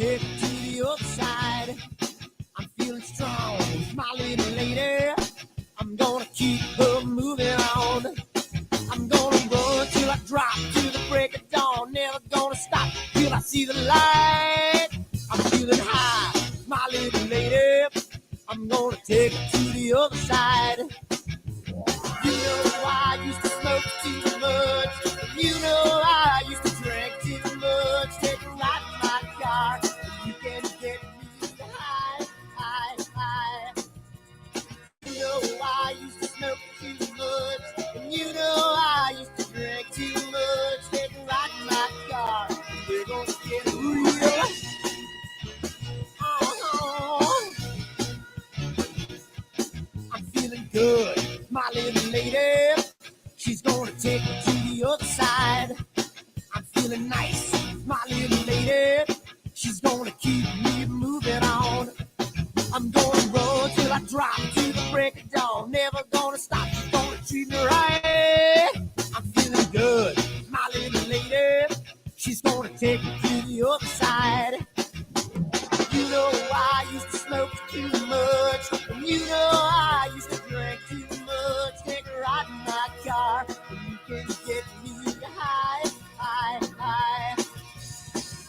take it to the other side. I'm feeling strong, my little lady. I'm gonna keep her moving on. I'm gonna run till I drop to the break of dawn. Never gonna stop till I see the light. I'm feeling high, my little lady. I'm gonna take it to the other side. You know I used to smoke too much. You know I used to drink too much. Take a ride in my car. You can get me high, high, high. You know I used to smoke too much. And you know I used to drink too much. Take a ride in my car. We're gonna get real. I'm feeling good, my little lady. She's gonna take me to the other side. I'm feeling nice, my little lady. She's gonna keep me moving on. I'm gonna run till I drop to the break of dawn. Never gonna stop, she's gonna treat me right. I'm feeling good, my little lady. She's gonna take me to the other side. You know I used to smoke too much. And you know I used to drink too much. Take a ride in my car. And you can get me high, high, high.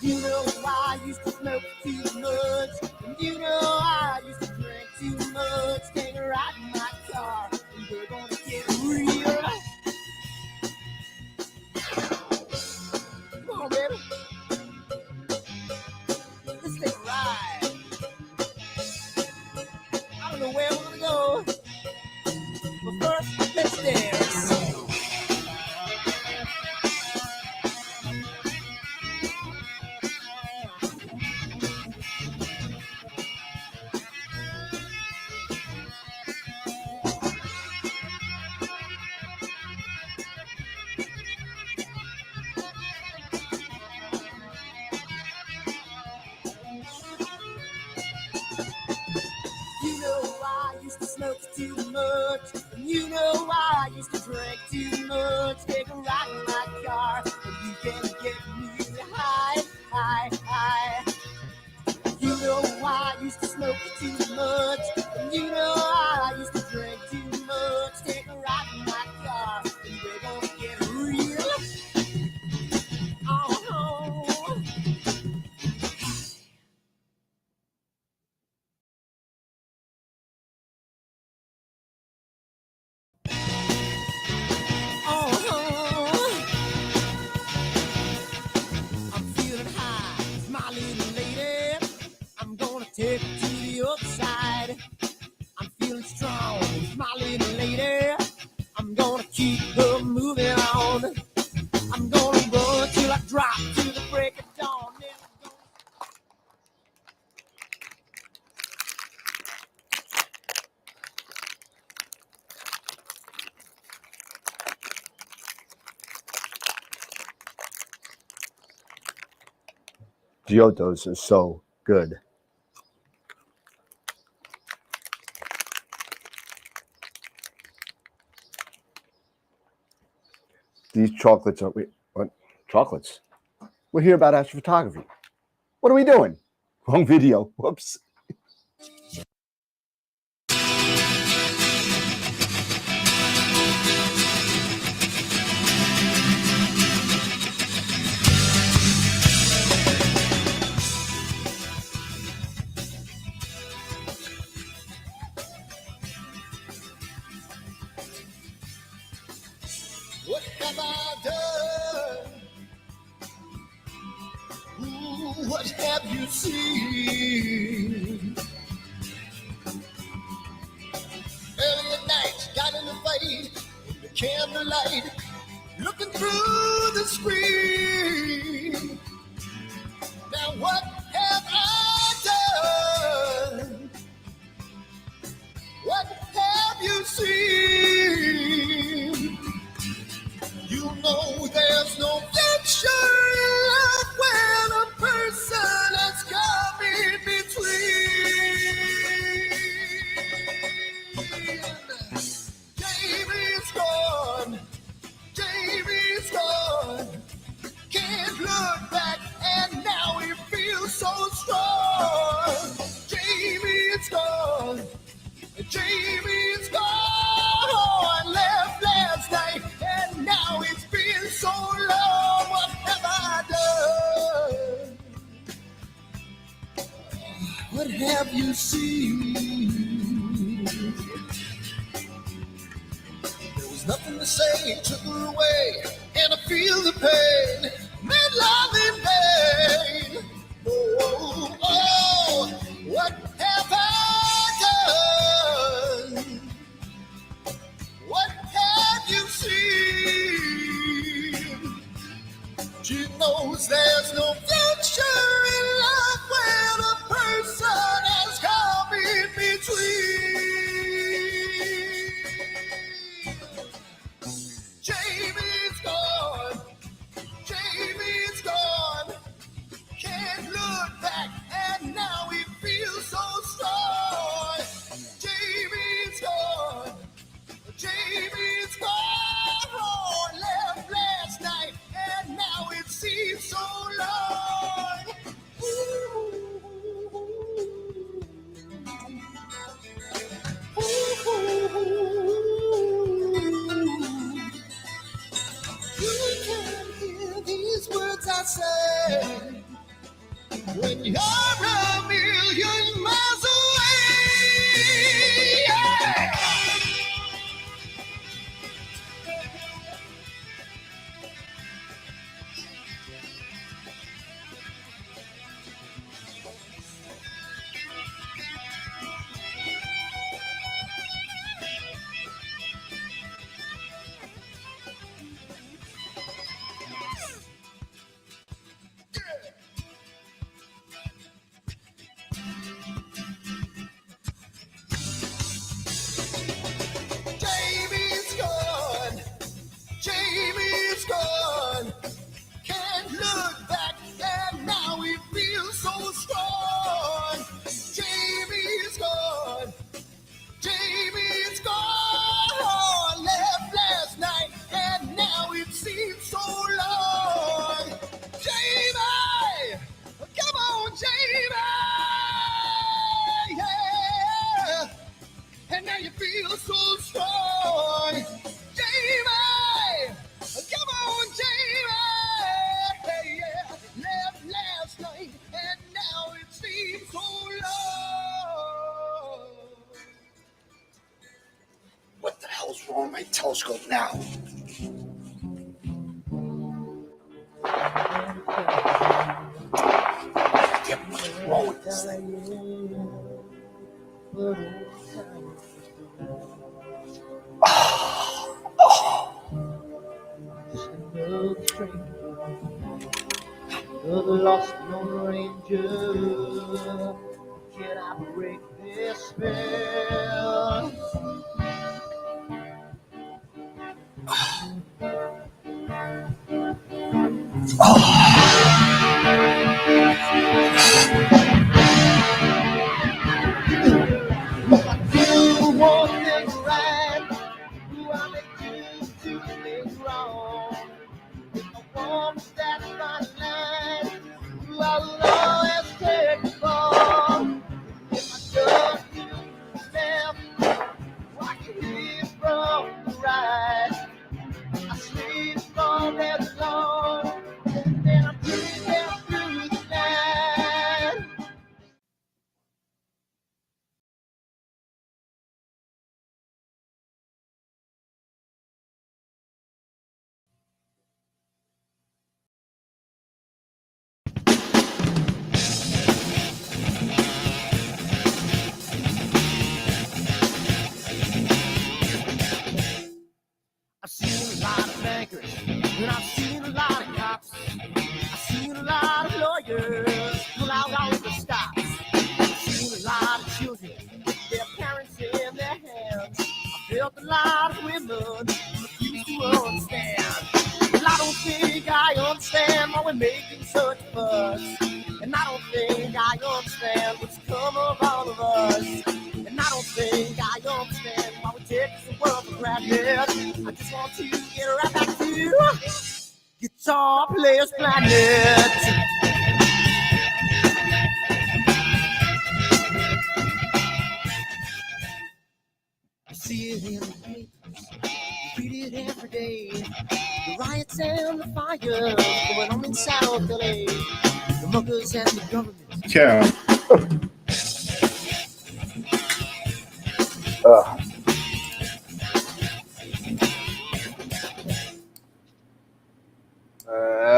You know I used to smoke too much. And you know I used to drink too much. Take a ride in my car. And we're gonna get real. Come on, baby. Let's take a ride. I don't know where we're gonna go, but first, let's dance. You know I used to smoke too much. And you know I used to drink too much. Take a ride in my car, and you can get me high, high, high. You know I used to smoke too much. And you know I used to drink too much. Take a ride in my car, and we're gonna get real. Oh. I'm feeling high, my little lady. I'm gonna take it to the other side. I'm feeling strong, my little lady. I'm gonna keep her moving on. I'm gonna run till I drop to the break of dawn. Never gonna... Giottos are so good. These chocolates are, what? Chocolates? We're here about astrophotography. What are we doing? Wrong video. Whoops. What have I done? Ooh, what have you seen? Early at night, got in the fight, in the candlelight, looking through the screen. Now what have I done? What have you seen? You know there's no future in love when a person has come in between. Jamie's gone, can't look back. What have you seen? There was nothing to say, took her away, and I feel the pain, made love in vain. Oh, oh, what have I done? What have you seen? She knows there's no future in life when a person has come in between. Jamie's gone, Jamie's gone. Can't look back, and now he feels so strong. Jamie's gone, Jamie's gone. Left last night, and now it seems so long. Ooh. You can hear these words I say when you're a million miles away. Yeah. Jamie's gone, Jamie's gone. Can't look back, and now he feels so strong. Jamie's gone, Jamie's gone. Left last night, and now it seems so long. Jamie, come on, Jamie, yeah. And now you feel so strong. Jamie, come on, Jamie, yeah. Left last night, and now it seems so long. What the hell's wrong with my telescope now? Yeah, what's wrong with this thing? Another lost Lone Ranger. Can I break this spell? You want things right, do I make you do things wrong? If I want that fine line, I will always take the ball. If I don't do left, what you hear from the right? I sleep all day long, then I'm breathing through the night. I've seen a lot of bankers, and I've seen a lot of cops. I've seen a lot of lawyers pull out all the stops. I've seen a lot of children with their parents in their hands. I felt a lot of women refuse to understand. Well, I don't think I understand why we're making such a fuss. And I don't think I understand what's come of all of us. And I don't think I understand why we take the world for granted. I just want to get right back to Guitar Players Planet. You see it in the papers, you read it every day. The riots and the fires going on in South LA. The muggers and the government. Yeah.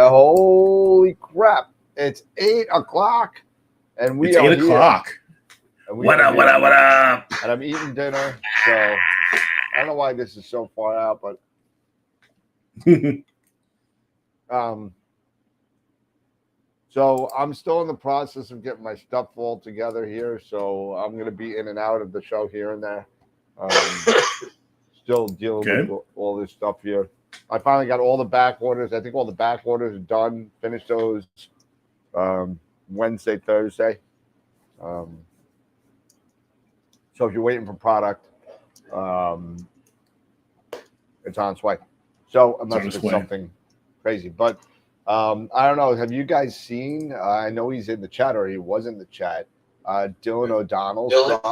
Holy crap! It's 8 o'clock, and we It's are 8 o'clock. Here. What up? What up? What up? And I'm eating dinner, so I don't know why this is so far out, but so I'm still in the process of getting my stuff all together here. So I'm going to be in and out of the show here and there. Still dealing with all this stuff here. I finally got all the back orders. I think all the back orders are done. Finished those Wednesday, Thursday. So if you're waiting for product, it's on its way. So unless it's something crazy, but I don't know. Have you guys seen? I know he's in the chat, or he was in the chat. Dylan O'Donnell.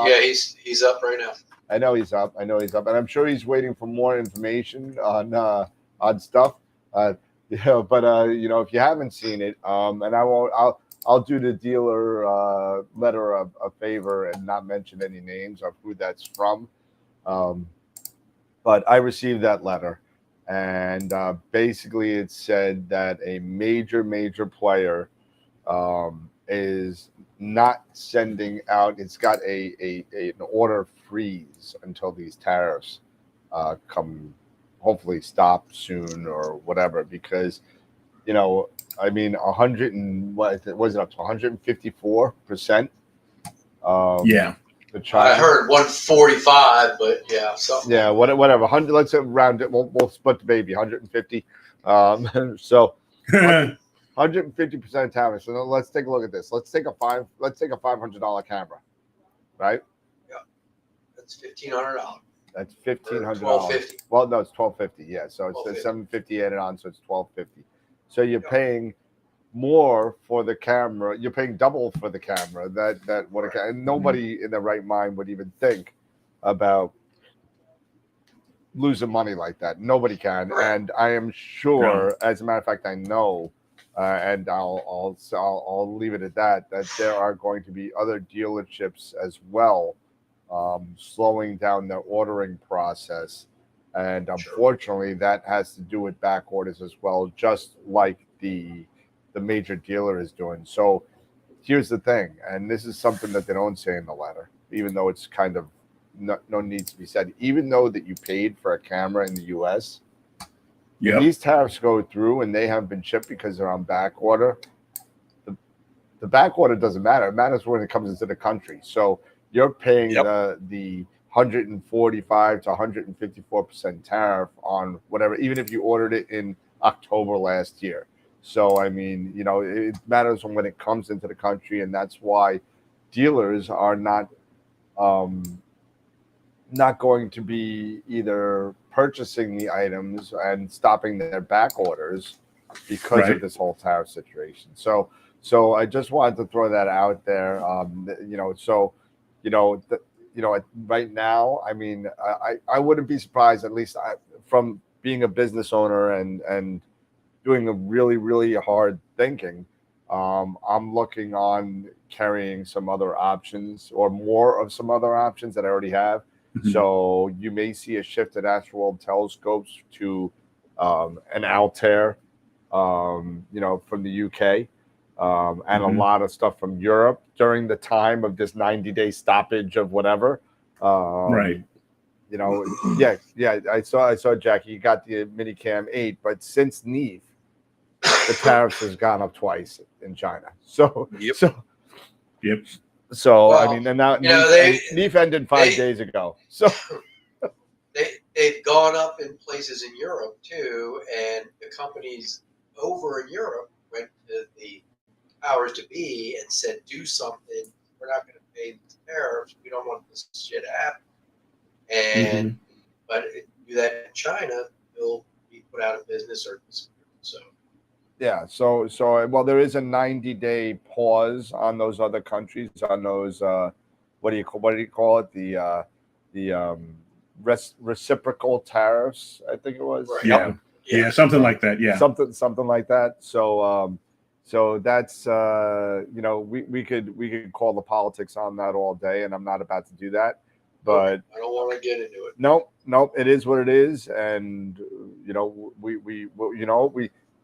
Yeah, he's up right now. I know he's up, and I'm sure he's waiting for more information on stuff. But if you haven't seen it, and I'll do the dealer letter a favor and not mention any names of who that's from. But I received that letter, and basically it said that a major player is not sending out. It's got an order freeze until these tariffs hopefully stop soon or whatever, because 100 and what was it up to 154%? Yeah. I heard 145, but yeah, something. Yeah, whatever. 100. Let's round it. We'll split the baby. 150. So 150% tariff. So let's take a look at this. Let's take a $500 camera, right? Yeah, that's $1,500. That's $1,500. $1,250. Well, no, it's $1,250. Yeah, so it's the $750 added on, so it's $1,250. So you're paying more for the camera. You're paying double for the camera. And nobody in their right mind would even think about losing money like that. Nobody can, and I am sure. As a matter of fact, I know, and I'll leave it at that. That there are going to be other dealerships as well, slowing down their ordering process, and unfortunately, that has to do with back orders as well, just like the major dealer is doing. So here's the thing, and this is something that they don't say in the letter, even though it's kind of no need to be said. Even though that you paid for a camera in the U.S., if these tariffs go through and they haven't been shipped because they're on back order, the back order doesn't matter. It matters when it comes into the country. So you're paying the 145 to 154% tariff on whatever, even if you ordered it in October last year. So, I mean, it matters when it comes into the country, and that's why dealers are not going to be either purchasing the items and stopping their back orders because of this whole tariff situation. So I just wanted to throw that out there. Right now, I mean, I wouldn't be surprised, at least from being a business owner and doing a really hard thinking. I'm looking on carrying some other options, or more of some other options that I already have. Mm-hmm. So you may see a shift at AstroWorld telescopes to an Altair, from the UK, and a lot of stuff from Europe during the time of this 90-day stoppage of whatever. I saw Jackie. You got the Minicam 8, but since NEEF, the tariffs has gone up twice in China. So well, I mean, and now NEEF ended 5 days ago. So they've gone up in places in Europe too, and the companies over in Europe went to the powers to be and said, "Do something. We're not going to pay the tariffs. We don't want this shit to happen." And but if you do that in China, they'll be put out of business or disappear. So. Yeah, so well, there is a 90-day pause on those other countries, on those what do you call it, the reciprocal tariffs, I think it was. Right. Yeah, something like that. Yeah, something like that. So that's we could call the politics on that all day, and I'm not about to do that. But I don't want to get into it. nope, it is what it is, and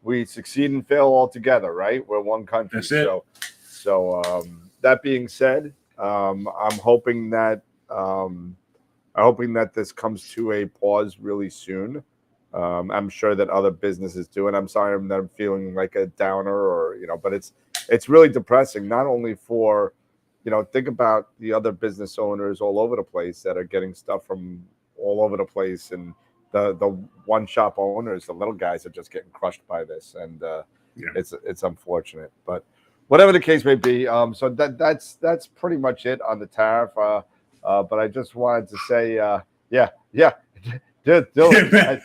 we succeed and fail all together, right? We're one country. That's it. So that being said, I'm hoping that this comes to a pause really soon. I'm sure that other businesses do, and I'm sorry that I'm feeling like a downer, or but it's really depressing. Not only for, think about the other business owners all over the place that are getting stuff from all over the place, and the one shop owners, the little guys, are just getting crushed by this, and it's unfortunate. But whatever the case may be, so that's pretty much it on the tariff. But I just wanted to say, Dylan,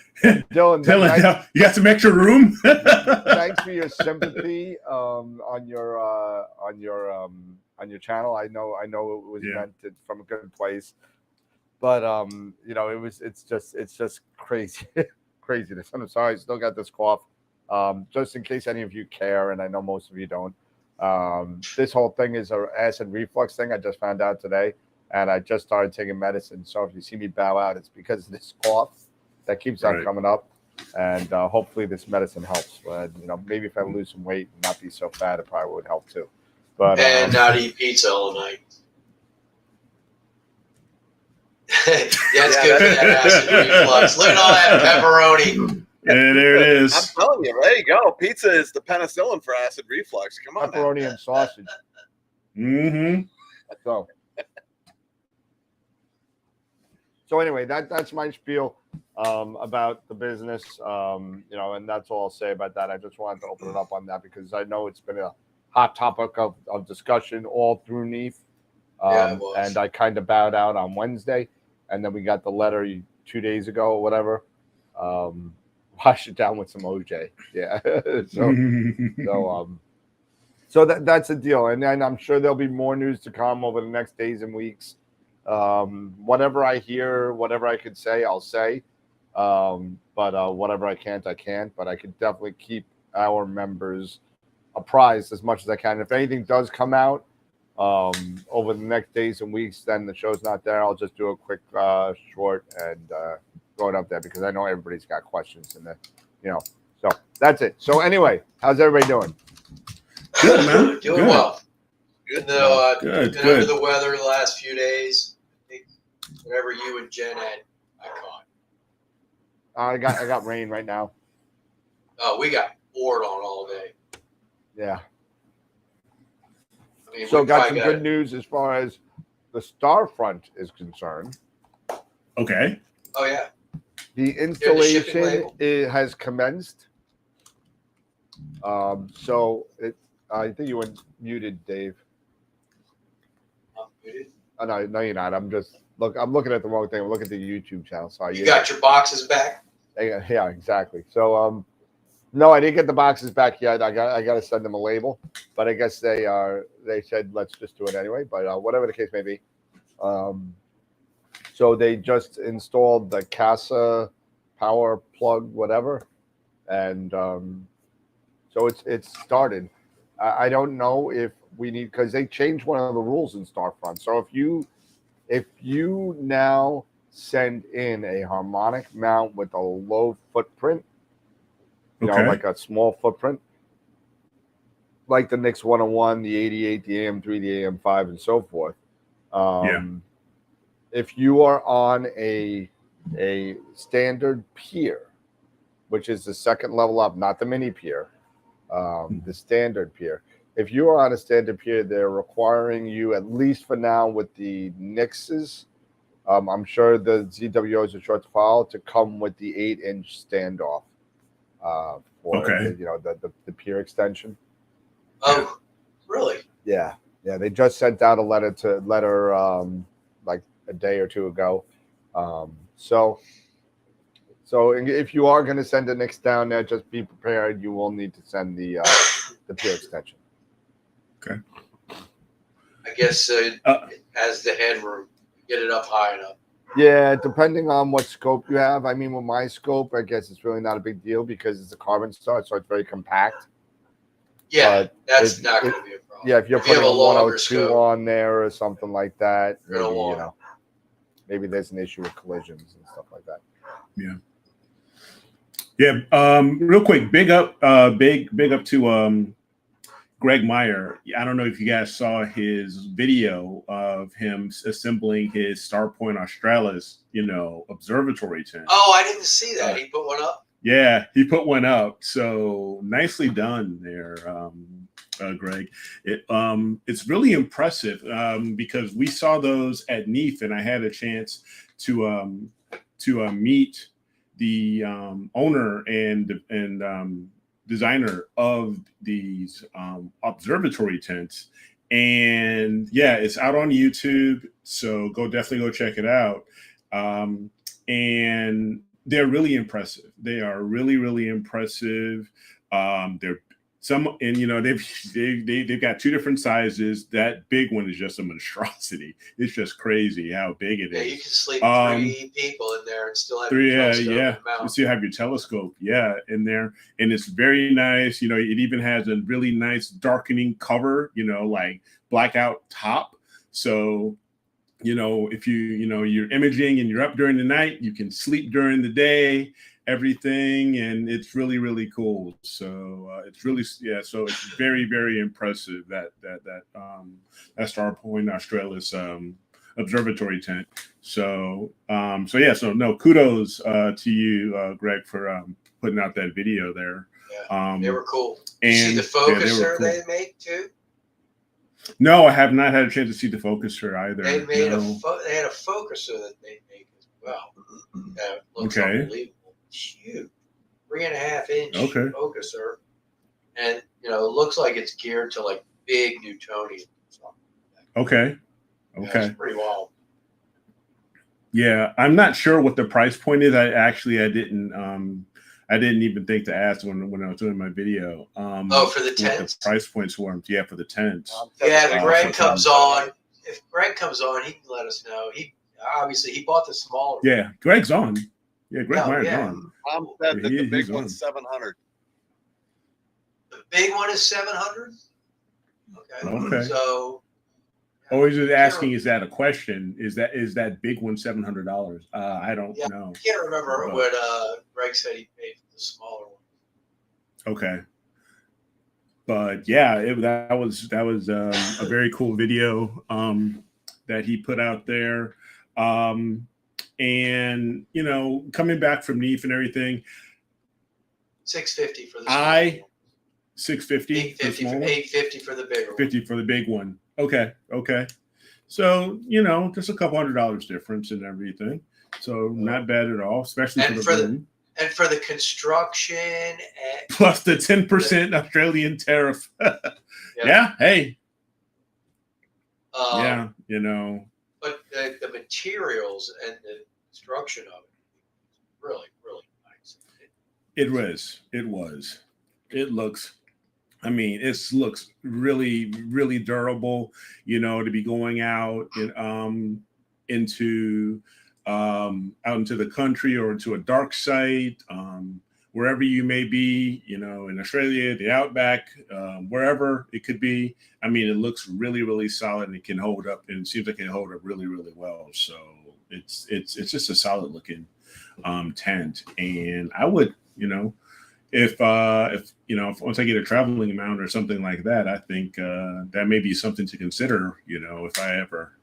you got some extra room. Thanks for your sympathy on your channel. I know it was meant from a good place, but it's just crazy craziness. I'm sorry, I still got this cough. Just in case any of you care, and I know most of you don't. This whole thing is an acid reflux thing. I just found out today, and I just started taking medicine. So if you see me bow out, it's because of this cough that keeps on coming up, and hopefully this medicine helps. But maybe if I lose some weight and not be so fat, it probably would help too. But and not eat pizza all night. That's good for that acid reflux. Look at all that pepperoni. There it is. I'm telling you, there you go. Pizza is the penicillin for acid reflux. Come on, pepperoni and sausage. Mm-hmm. So anyway, that's my spiel about the business. And that's all I'll say about that. I just wanted to open it up on that because I know it's been a hot topic of discussion all through NEAF. It was. And I kind of bowed out on Wednesday, and then we got the letter 2 days ago or whatever. Wash it down with some OJ. Yeah. So that's the deal. And then I'm sure there'll be more news to come over the next days and weeks. Whatever I hear, whatever I could say, I'll say. But whatever I can't, I can't. But I could definitely keep our members apprised as much as I can. If anything does come out over the next days and weeks, then the show's not there. I'll just do a quick short and throw it up there because I know everybody's got questions in there. So that's it. So anyway, how's everybody doing? Good, man. Doing well. Good. Been under the weather the last few days. I think whatever you and Jen had, I caught. I got rain right now. Oh, we got poured on all day. Yeah. I mean, So got some good news as far as the Starfront is concerned. Okay. Oh yeah. The installation has commenced. So I think you were muted, Dave. I'm muted. Oh, no, you're not. I'm looking at the wrong thing. I'm looking at the YouTube channel. Sorry. You got your boxes back? Yeah, exactly. So no, I didn't get the boxes back yet. I got to send them a label, but I guess they said let's just do it anyway. But whatever the case may be. So they just installed the Casa power plug, whatever, and so it's started. I don't know if we need, because they changed one of the rules in Starfront. So if you now send in a harmonic mount with a low footprint, like a small footprint, like the Nix 101, the 88, the AM3, the AM5, and so forth. If you are on a standard pier, which is the second level up, not the mini pier, the standard pier. If you are on a standard pier, they're requiring you, at least for now with the Nixes, I'm sure the ZWOs are short to follow, to come with the 8-inch standoff for the pier extension. Oh, really? Yeah. They just sent out a letter like a day or two ago. So if you are going to send a Nix down there, just be prepared. You will need to send the pier extension. Okay. I guess it has the headroom. Get it up high enough. Yeah, depending on what scope you have. I mean, with my scope, I guess it's really not a big deal because it's a carbon start, so it's very compact. Yeah, that's not going to be a problem. Yeah, if you're putting a 102 on there or something like that, maybe, maybe there's an issue with collisions and stuff like that. Yeah. Real quick, big up to Greg Meyer. I don't know if you guys saw his video of him assembling his Starpoint Australis, observatory tent. Oh, I didn't see that. He put one up. Yeah, he put one up. So nicely done there, Greg. It's really impressive because we saw those at NEAF, and I had a chance to meet the owner and designer of these observatory tents. And yeah, it's out on YouTube, so definitely go check it out. And they're really impressive. They are really, really impressive. They've got two different sizes. That big one is just a monstrosity. It's just crazy how big it is. Yeah, you can sleep 3 people in there and still have your telescope yeah. mount. You still have your telescope, in there, and it's very nice. It even has a really nice darkening cover. Like blackout top. So, if you're imaging and you're up during the night, you can sleep during the day. Everything, and it's really, really cool. So it's really, so it's very, very impressive that Starpoint Australis observatory tent. So kudos to you, Greg, for putting out that video there. Yeah, they were cool. And you see the focuser cool. they make too? No, I have not had a chance to see the focuser either. They made they had a focuser that they make as well. That looks unbelievable. Huge, 3.5 inch focuser, and it looks like it's geared to like big Newtonian. Okay. That's pretty wild. Yeah, I'm not sure what the price point is. I didn't even think to ask when I was doing my video. For the tents, the price points were for the tents. If Greg comes on, he can let us know. He bought the smaller. Yeah, Greg's on. Yeah, Greg Meyer's on. Mom said that the big one's 700. The big one is 700. Okay. So. Oh, he's just asking, is that a question? Is that big one $700? I don't know. I can't remember what Greg said he paid for the smaller one. Okay. But yeah, that was a very cool video that he put out there. And coming back from NEAF and everything, $650 for the $650 $850 for the bigger one. $50 for the big one. Okay. So just a couple $100 difference in everything. So not bad at all, especially for the room. And for the construction plus the 10% Australian tariff. Yeah. Hey. But the materials and the construction of it is really, really nice. It was. It looks really, really durable, to be going out into the country or into a dark site, wherever you may be, in Australia, the outback, wherever it could be. I mean, it looks really, really solid, and it can hold up, and it seems like it can hold up really, really well. So it's just a solid looking tent. And I would, if once I get a traveling mount or something like that, I think that may be something to consider, if I ever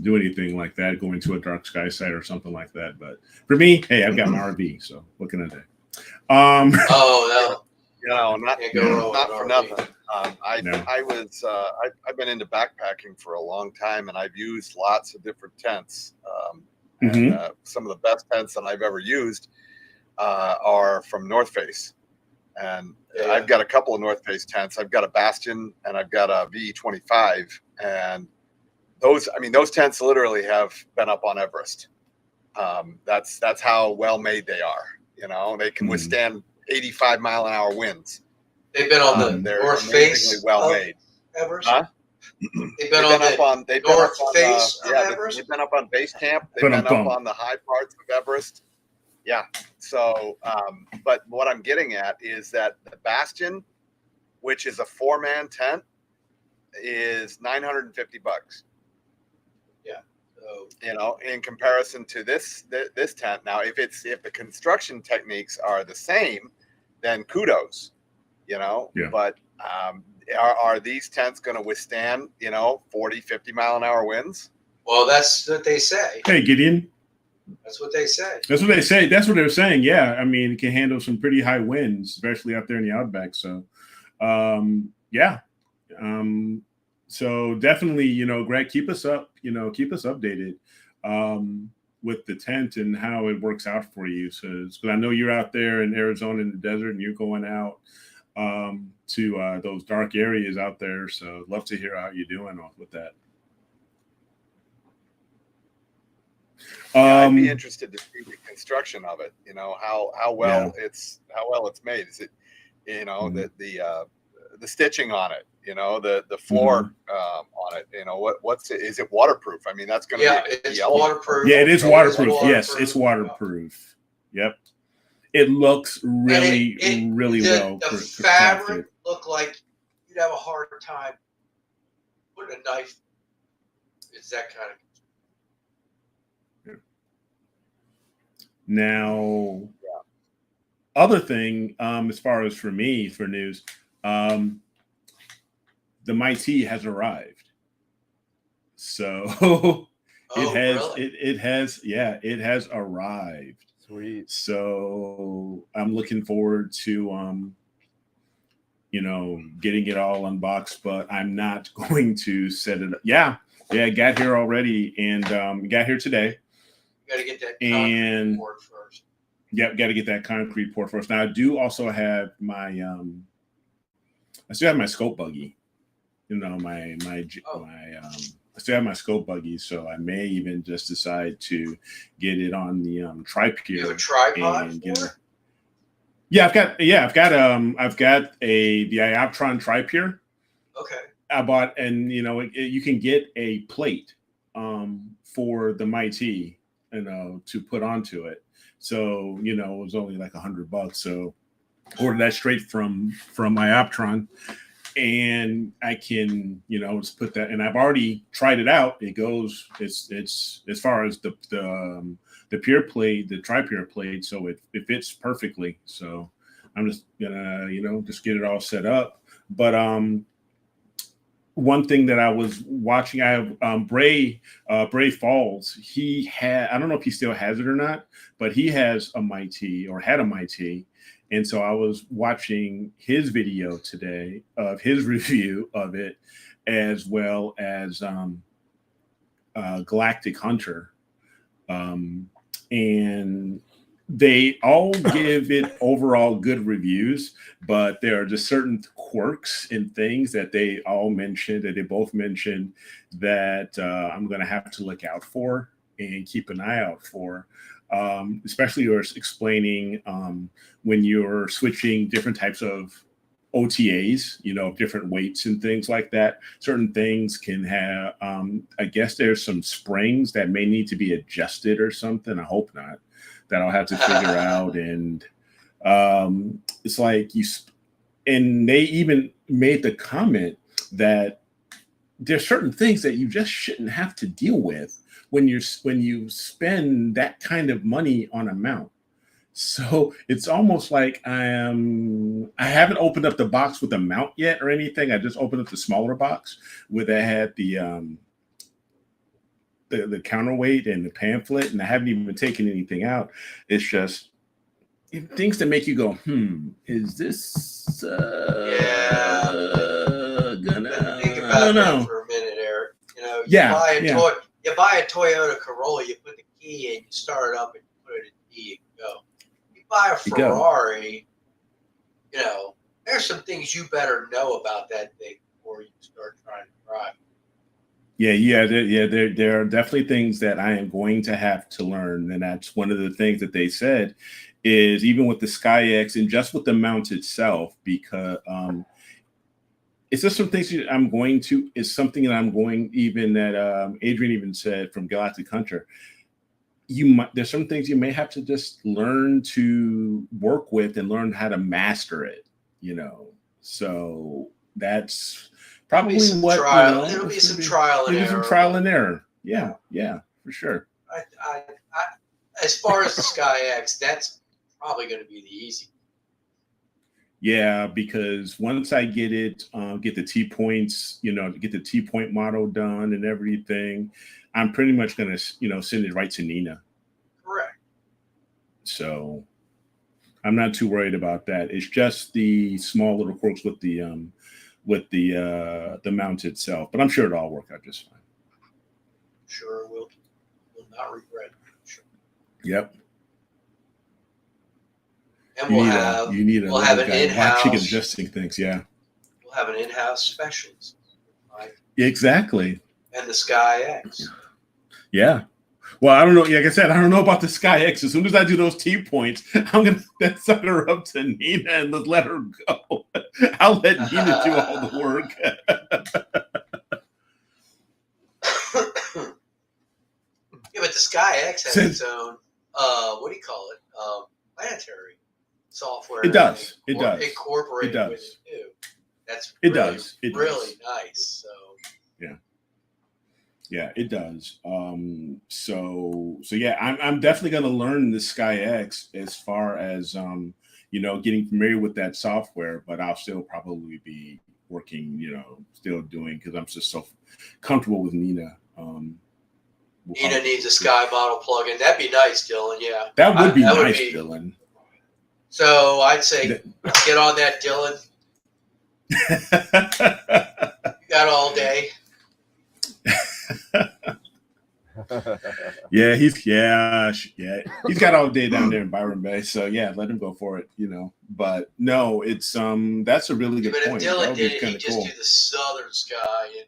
do anything like that, going to a dark sky site or something like that. But for me, hey, I've got my RV, so what can I do? Not for nothing. I've been into backpacking for a long time, and I've used lots of different tents. Some of the best tents that I've ever used are from North Face, and I've got a couple of North Face tents. I've got a Bastion and I've got a VE25, and those tents literally have been up on Everest. That's how well made they are. They can withstand 85-mile-an-hour winds. They've been on the North Face well made. Everest. Huh? They've been on the North Face of Everest. They've been up on base camp. They've been up on the high parts of Everest. Yeah. So, but what I'm getting at is that the Bastion, which is a 4-man tent, is $950. Yeah. So, you know, in comparison to this tent. Now, if the construction techniques are the same, then kudos, you know. Yeah. But are these tents going to withstand, you know, 40, 50 mile an hour winds? well, that's what they say. Hey, Gideon. That's what they say. That's what they say. That's what they're saying. Yeah, I mean, it can handle some pretty high winds, especially out there in the outback. So, yeah. So definitely, you know, Greg, keep us up. You know, keep us updated with the tent and how it works out for you. So, because I know you're out there in Arizona in the desert, and you're going out to those dark areas out there. So, I'd love to hear how you're doing with that. Yeah, I'd be interested to see the construction of it. You know, how well it's made. Is it, you know, the stitching on it? You know, the floor on it. You know, is it waterproof? I mean, that's going to be it's waterproof. Yeah, it is waterproof. Yes, it's waterproof. Yep. It looks really, really well. The fabric looked like you'd have a hard time putting a knife. It's that kind of. Now, other thing, as far as for me, for news, the Mighty has arrived. So it has arrived. Sweet. So I'm looking forward to you know, getting it all unboxed, but I'm not going to set it up. Yeah, it got here already, and got here today. Got to get that concrete poured first. Yep, got to get that concrete poured first. Now I do also have my I still have my scope buggy. You know, I still have my scope buggy, so I may even just decide to get it on the tripod. You have a tripod for it? Yeah, I've got the Ioptron tripod. Okay. I bought, and you know, you can get a plate for the Mighty, you know, to put onto it. So, you know, it was only like $100. So ordered that straight from Ioptron, and I can, you know, just put that, and I've already tried it out. It goes, it's as far as the pure plate, the tri-pure plate, so it fits perfectly. So I'm just gonna, you know, just get it all set up. But one thing that I was watching, I have Bray Falls. He had, I don't know if he still has it or not, but he has a Mighty, or had a Mighty. And so I was watching his video today of his review of it, as well as Galactic Hunter. And they all give it overall good reviews, but there are just certain quirks and things that they all mentioned, that they both mentioned, that I'm going to have to look out for and keep an eye out for. Especially you're explaining when you're switching different types of OTAs, you know, different weights and things like that. Certain things can have, I guess there's some springs that may need to be adjusted or something. I hope not. That I'll have to figure out. And it's like and they even made the comment that there's certain things that you just shouldn't have to deal with when you spend that kind of money on a mount. So it's almost like I haven't opened up the box with a mount yet or anything. I just opened up the smaller box where they had the counterweight and the pamphlet, and I haven't even taken anything out. It's just things that make you go, is this gonna? Think about that for a minute, Eric. You know, you buy a Toyota Corolla, you put the key in, you start it up, and you put it in D and go. You buy a Ferrari, you know, there's some things you better know about that thing before you start trying to drive. There are definitely things that I am going to have to learn, and that's one of the things that they said is even with the SkyX and just with the mount itself, because it's just some things that I'm going to. It's something that I'm going, even that Adrian even said from Galactic Hunter. There's some things you may have to just learn to work with and learn how to master it. You know, so that's. Probably It'll be some trial and error. Some trial and error. Yeah. for sure. I, as far as the Sky X, that's probably going to be the easy. Yeah, because once I get it, get the T points, get the T point model done and everything, I'm pretty much going to, send it right to Nina. Correct. So I'm not too worried about that. It's just the small little quirks with the mount itself, but I'm sure it'll all work out just fine. Sure, will not regret. Sure. Yep. And we'll have an in-house watching and adjusting things. Yeah. We'll have an in-house specialist. Right? Exactly. And the Sky X. Yeah. Well, I don't know. Like I said, I don't know about the Sky X. As soon as I do those T points, I'm gonna send her up to Nina and let her go. I'll let Nina do all the work. Yeah, but the Sky X has its own. What do you call it? Planetary software. It does. It does. Incorporated it does. with it too. That's it really, does. It really does. nice. So yeah. Yeah, it does. So yeah, I'm definitely going to learn the Sky X as far as getting familiar with that software, but I'll still probably be working, still doing, because I'm just so comfortable with Nina. Nina needs a Sky model plugin. That'd be nice, Dylan. Yeah, that would be nice, Dylan. So I'd say get on that, Dylan. You got all day. Yeah, he's got all day down there in Byron Bay. So yeah, let him go for it, But no, it's that's a really good point. But if Dylan did it, he'd just cool. do the southern sky.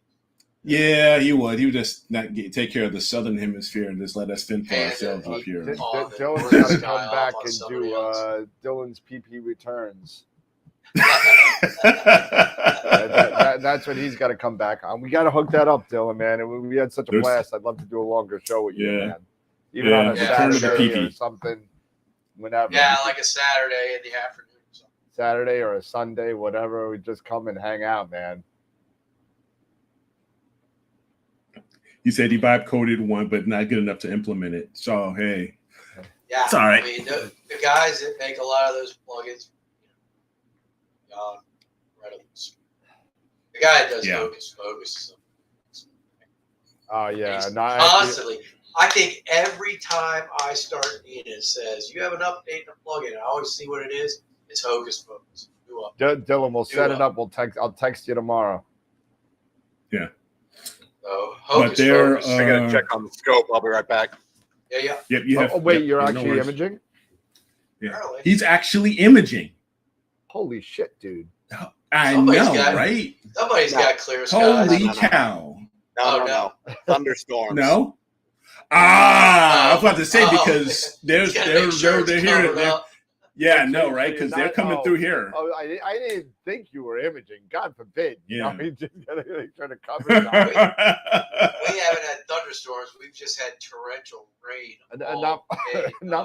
Yeah, he would. He would just not take care of the southern hemisphere and just let us fend for ourselves up here. Dylan's got to come back and do Dylan's PP returns. That's what he's got to come back on. We got to hook that up, Dylan, man. And we had such a blast. I'd love to do a longer show with you, man. Even on a Saturday or something, whenever. Yeah, like a Saturday in the afternoon. Saturday or a Sunday, whatever. We just come and hang out, man. He said he vibe coded one, but not good enough to implement it. So hey, yeah, it's all right. I mean, the guys that make a lot of those plugins, the guy that does focus. Oh yeah, constantly. I think every time I start Nina says you have an update in a plugin, I always see what it is. It's Hocus Pocus. Dylan, we'll set it up. I'll text you tomorrow. Yeah. So, but they're I gotta check on the scope. I'll be right back. Yeah. Yep. You have. Wait, you're actually imaging? Yeah. He's actually imaging. Holy shit, dude! I know, right? Somebody's got clear skies. Holy cow! No. Thunderstorms. No. I was about to say because they're here. Yeah, no, right? Because they're coming through here. Oh, I didn't think you were imaging. God forbid. Yeah. You just gotta try to cover We it. haven't had thunderstorms. We've just had torrential rain. Not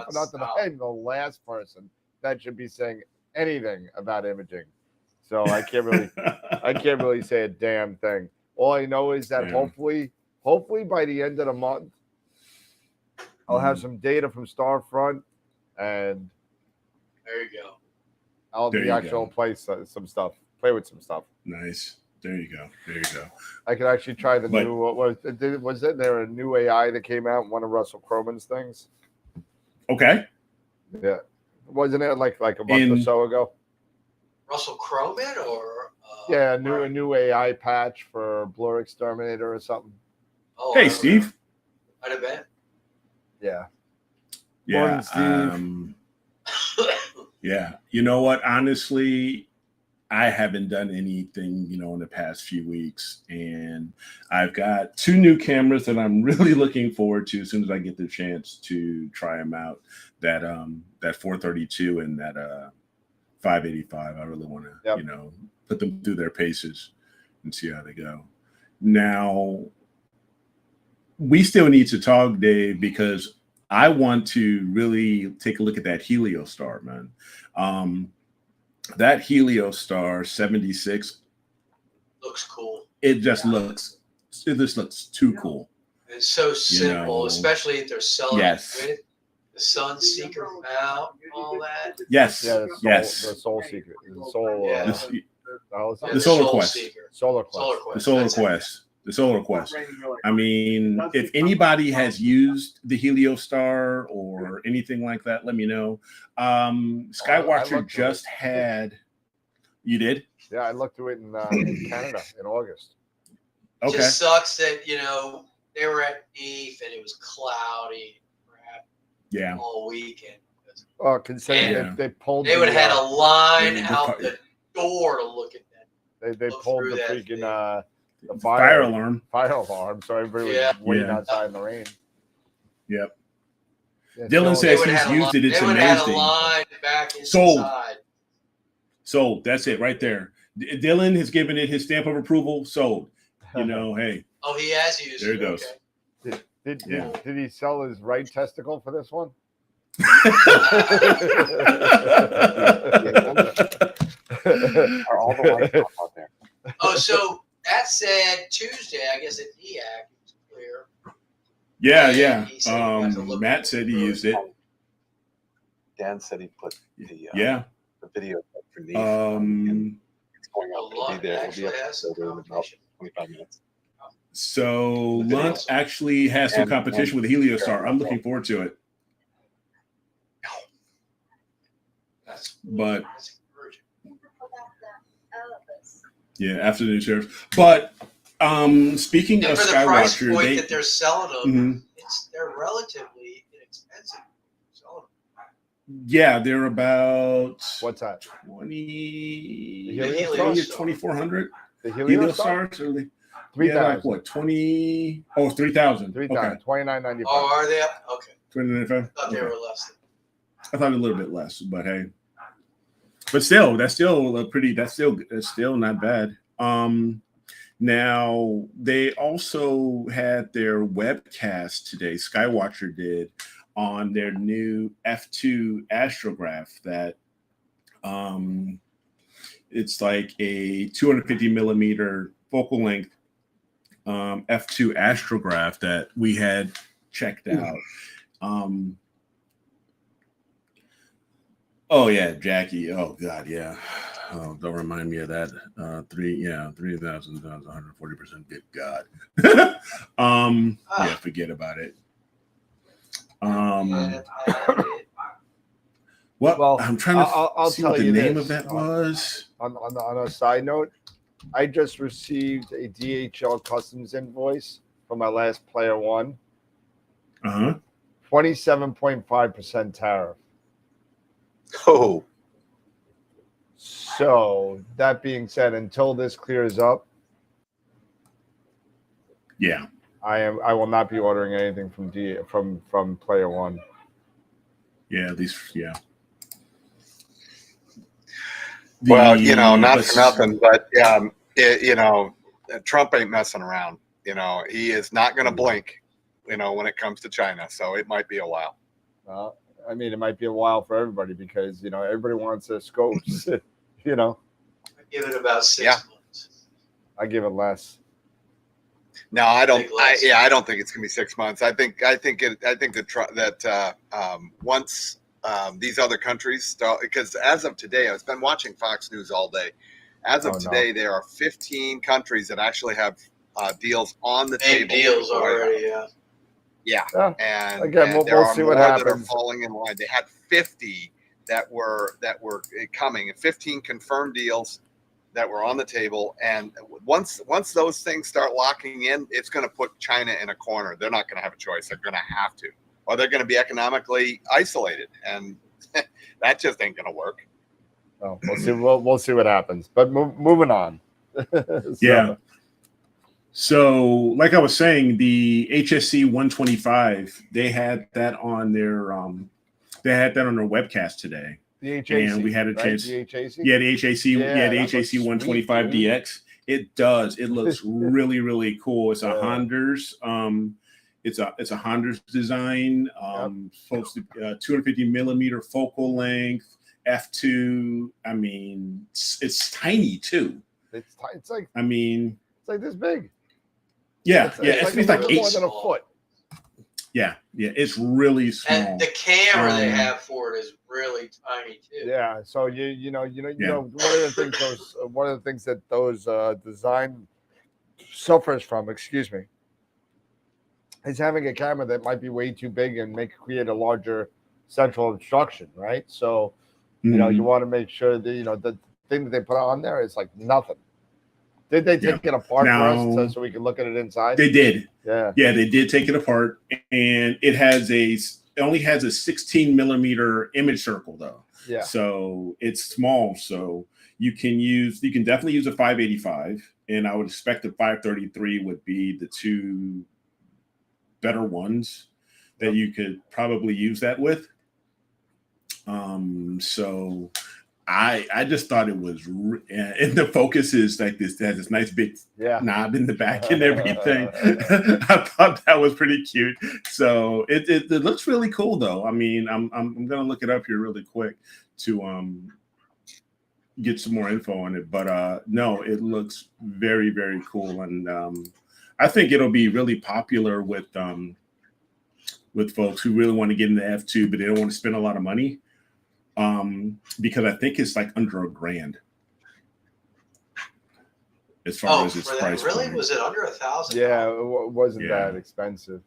for nothing. I'm the last person that should be saying anything about imaging, so I can't really say a damn thing. All I know is that hopefully by the end of the month, I'll have some data from Starfront, and there you go. I'll play some stuff, play with some stuff. Nice. There you go. I could actually try the new. Was there a new AI that came out? One of Russell Crowe's things. Okay. Yeah, wasn't it like a month or so ago? Russell Crowe or a new AI patch for Blur Exterminator or something. Oh, hey, Steve. I'd have been. Yeah. Yeah. Morning, Steve. Yeah. You know what? Honestly, I haven't done anything, in the past few weeks, and I've got 2 new cameras that I'm really looking forward to as soon as I get the chance to try them out. That 432 and that 585. I really want to, put them through their paces and see how they go. Now, we still need to talk, Dave, because I want to really take a look at that Heliostar, man. That Heliostar 76 looks cool. It just looks too cool. It's so simple, know. especially if they're selling Yes. it with the Sun Seeker mount and all that. Yes. Yeah, the Soul Secret, the Soul. Yeah. The Solar Quest. Seeker. Solar Quest. Solar Quest. The Solar That's it. Quest. The Solar Quest. I mean, if anybody has used the Heliostar or anything like that, let me know. Skywatcher just had. You did? Yeah, I looked through it in Canada in August. It Okay. just sucks that, they were at Eve and it was cloudy crap Yeah. all weekend. Oh, considering Yeah. they pulled. They would have had a line the out the door to look at that. They look pulled through the that freaking thing. the Fire alarm. Fire alarm. So everybody Yeah. was waiting Yeah. outside in the rain. Yep. Yeah, Dylan so- They says would he's have used it. It's They would have had a amazing. line back Sold. inside. Sold. That's it right there. Dylan has given it his stamp of approval. Sold. Hey, Oh, he has used there it. it goes. Okay. Did he sell his right testicle for this one? Are all the lights off out there? Oh, so that said Tuesday, I guess at EAC it was clear. Yeah, And yeah. he said he got to look Matt said he through used it. Dan said he put the Yeah. the video up for Neve. And it's going A out. It'll lot be there. It'll be actually up has some there in about competition. 25 minutes. So The video. Lunt actually has some And- competition with the Heliostar. I'm looking forward to it. That's But encouraging. yeah, after the new tariffs. But speaking And of for the price Skywatcher, point they that they're selling them, Mhm. they're relatively inexpensive. Selling them. Yeah, they're about What's that? 20 The Heliostar. 2,400 The Heliostar? Heliostars. Or they, 3,000. like what? 20? Oh, 3,000. 3,000. Okay. $29.95. Oh, are they up? Okay. 2095. I thought they were less than. I thought a little bit less, but hey. But still, that's still not bad. Now they also had their webcast today. Skywatcher did on their new F2 astrograph that it's like a 250 millimeter focal length F2 astrograph that we had checked out. Oh yeah, Jackie. Oh God, yeah. Oh, don't remind me of that. 3,140%. Good God. Yeah, forget about it. What? Well, I'm trying to I'll see tell what the you name this. of that was. On a side note, I just received a DHL customs invoice for my last Player One. 27.5% tariff. Oh, So that being said, until this clears up, Yeah. I will not be ordering anything from Player One. Yeah. These. Yeah. well, not for nothing, but Trump ain't messing around. He is not going to blink. When it comes to China, so it might be a while. I mean, it might be a while for everybody because everybody wants their scopes. I give it about 6 months. I give it less. No, I don't. Big loss. I don't think it's gonna be 6 months. I think that once these other countries start, because as of today, I've been watching Fox News all day. As of today, there are 15 countries that actually have deals on the Big table. deals already. Yeah. Yeah, Yeah. and Again, and there we'll are see what more that are happens. falling in line. They had 50 that were coming, and 15 confirmed deals that were on the table. And once those things start locking in, it's going to put China in a corner. They're not going to have a choice. They're going to have to, or they're going to be economically isolated, and that just ain't going to work. Oh, we'll see. We'll see what happens. But moving on. Yeah. So, like I was saying, the HSC 125, they had that on their webcast today. The HAC, and we had a chance. The HAC? Yeah, the HAC. Yeah, the that HAC looks 125 sweet, dude. DX. It does. It looks really, really cool. It's a Honda's. It's a Honda's design. Supposed to 250 millimeter focal length. F2. I mean, it's tiny too. It's like I mean, it's like this big. Yeah, It's it's like like a little eight. more than a foot. Yeah, it's really small. And the camera they have for it is really tiny too. Yeah, so you know one of the things that those design suffers from, excuse me, is having a camera that might be way too big and create a larger central obstruction, right? So you know you want to make sure that the thing that they put on there is like nothing. Did they take it apart for us so we can look at it inside? They did. Yeah, they did take it apart, and it only has a 16 millimeter image circle though. Yeah. So it's small. So you can definitely use a 585, and I would expect the 533 would be the two better ones that you could probably use that with. So I just thought it was, and the focus is like this. It has this nice big knob in the back and everything. I thought that was pretty cute. So it looks really cool though. I mean, I'm gonna look it up here really quick to get some more info on it. But no, it looks very, very cool, and I think it'll be really popular with folks who really want to get into F2, but they don't want to spend a lot of money. Because I think it's like under $1,000 as far as its price. Really? Point. Was it under $1,000? Yeah, it wasn't that expensive.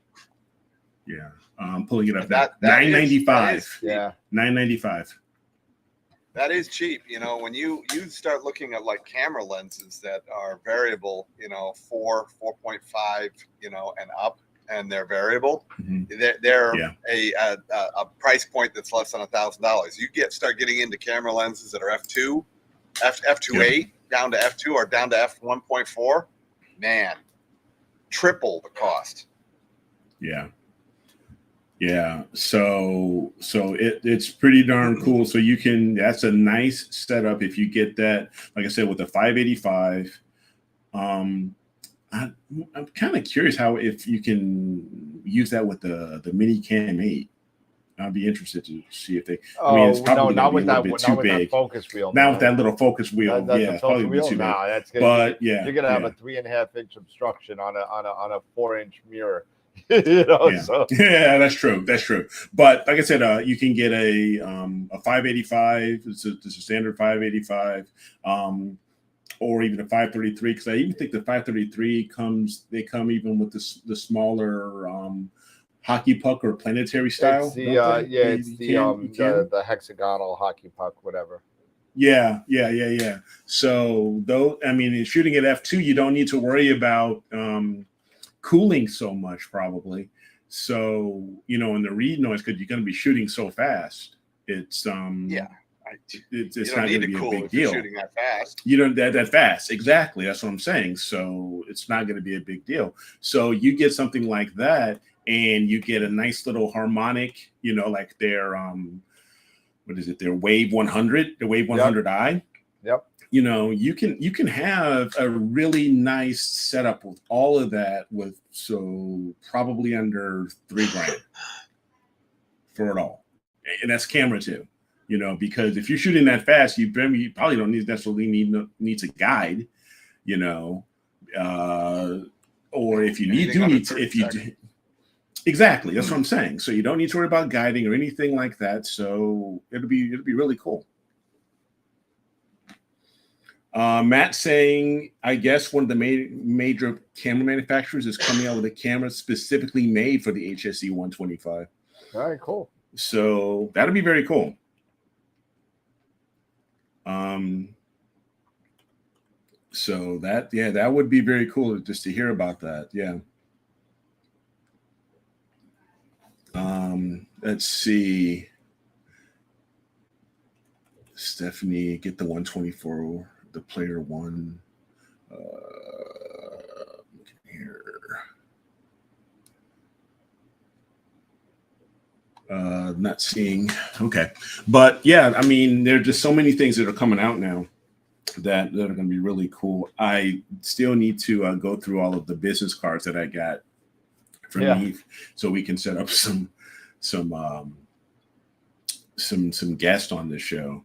Yeah, I'm pulling it up. That $995. Yeah, $995. That is cheap. You know, when you start looking at like camera lenses that are variable, 4.5, and up, and they're variable, they're a price point that's less than $1,000. You start getting into camera lenses that are f2, f2.8 down to f2 or down to f1.4, man, triple the cost. Yeah. So it's pretty darn cool. So that's a nice setup if you get that, like I said, with the 585. I'm kind of curious if you can use that with the Mini Cam 8. I'd be interested to see if they. I mean, it's probably not with that focus wheel. Not with that little focus wheel. That's probably wheel. Too big. That's good. But you're gonna have a 3.5-inch obstruction on a 4-inch mirror. So. Yeah, that's true. But like I said, you can get a 585. It's a standard 585. Or even a 533, because I even think the 533 they come even with the smaller hockey puck or planetary style. It's the hexagonal hockey puck, whatever. Yeah. So though, I mean, shooting at f2, you don't need to worry about cooling so much probably. So in the read noise, because you're going to be shooting so fast, it's it's not going to be a big deal. Shooting that fast. You don't that fast. Exactly. That's what I'm saying. So it's not going to be a big deal. So you get something like that, and you get a nice little harmonic, like their what is it? Their Wave 100, the Wave 100i. Yep. You can have a really nice setup with all of that probably under $3,000 for it all, and that's camera too. Because if you're shooting that fast, you probably don't necessarily need a guide, or if you exactly, that's what I'm saying. So you don't need to worry about guiding or anything like that. So it'll be really cool. Matt saying, I guess one of the major camera manufacturers is coming out with a camera specifically made for the HSE 125. All right, cool. So that'll be very cool. So that would be very cool just to hear about that. Yeah. Let's see. Stephanie, get the 124, the player one. Here. Not seeing. Okay. But yeah, I mean, there are just so many things that are coming out now that are going to be really cool. I still need to go through all of the business cards that I got from Eve, so we can set up some guests on this show.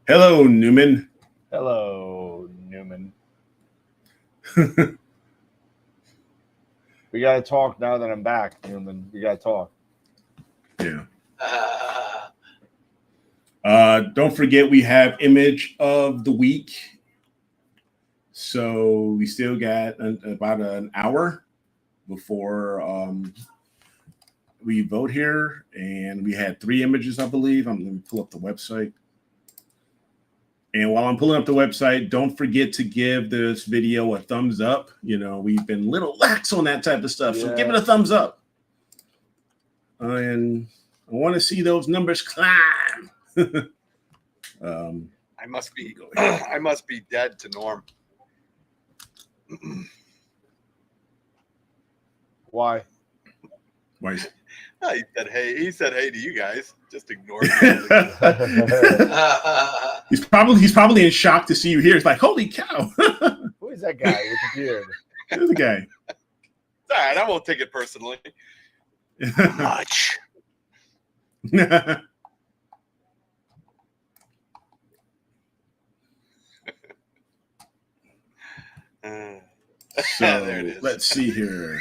Hello, Newman. We gotta talk now that I'm back, Newman. We gotta talk. Yeah. Don't forget we have image of the week. So we still got about an hour before we vote here, and we had 3 images, I believe. I'm going to pull up the website. And while I'm pulling up the website, don't forget to give this video a thumbs up. We've been a little lax on that type of stuff, so give it a thumbs up. And I want to see those numbers climb. I must be dead to Norm. Why? Why is He said hey to you guys. Just ignore me. He's probably in shock to see you here. It's like, holy cow. Who is that guy with the beard? There's the guy. It's all right, I won't take it personally. Much. So there it is. let's see here.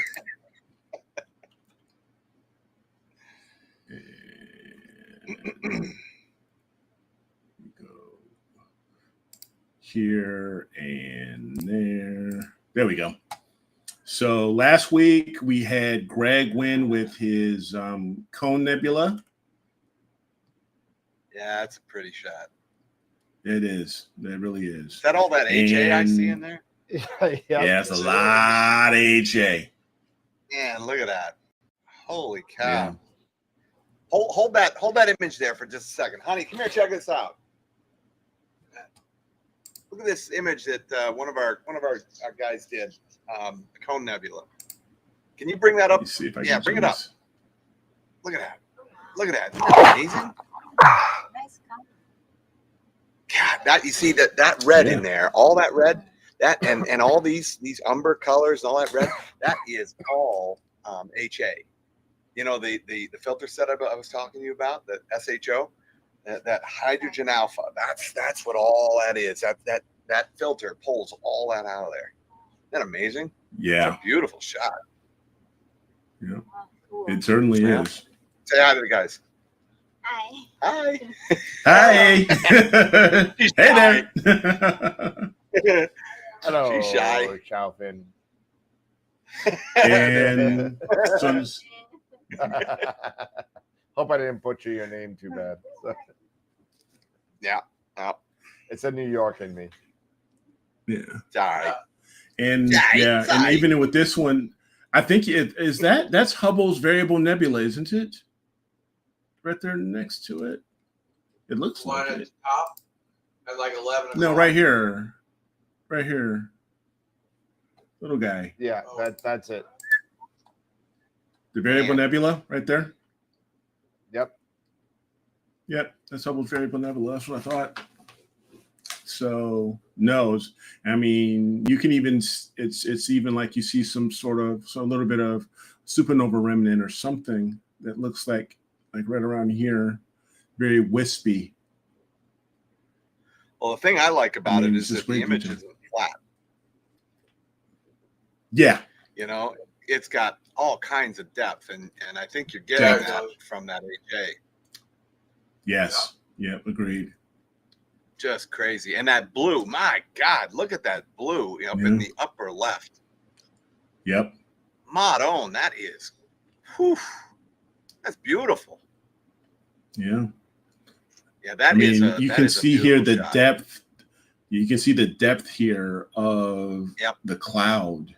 Go here and there. There we go. So last week we had Greg win with his Cone Nebula. Yeah, it's a pretty shot. It is. It really is. Is that all that HA I see in there? Yeah, it's a lot of HA. Man, look at that. Holy cow. Yeah. Hold that image there for just a second. Honey, come here, check this out. Look at this image that one of our guys did, the Cone Nebula. Can you bring that up? Let me see if I can bring do it up. this. Look at that. Look at that. Isn't that amazing? Nice color. God, that you see that red in there, all that red, that and all these umber colors and all that red, that is all HA. The filter setup I was talking to you about, the SHO, that hydrogen alpha. That's what all that is. That filter pulls all that out of there. Isn't that amazing? Yeah. It's a beautiful shot. Yeah. Oh, cool. It certainly Yeah. is. Say hi to the guys. Hi. Hi. Hi. She's Hey shy. there. Hello, She's shy. Chalfin. And so, Hope I didn't butcher your name too bad. Yeah. It's a New York in me. yeah. It's all right. And Yeah, and even with this one, I think that's Hubble's variable nebula, isn't it? Right there next to it. It looks One like at it. the top at like 11 o'clock. No, right here. Right here. Little guy. Yeah, that's it. The variable nebula right there. Yep. Yep, that's Hubble's variable nebula. That's what I thought. So nose. I mean, you can even it's even like you see a little bit of supernova remnant or something that looks like right around here, very wispy. Well, the thing I like about it it's is just that the great image detail. isn't flat. Yeah. It's got all kinds of depth, and I think you're getting Yeah. that from that HA. Yes. Yeah. Agreed. Just crazy. And that blue, my God, look at that blue up in the upper left. Yep. Mod on, that is, whew, that's beautiful. Yeah. Yeah, you can see here the shot. depth. You can see the depth here of the cloud.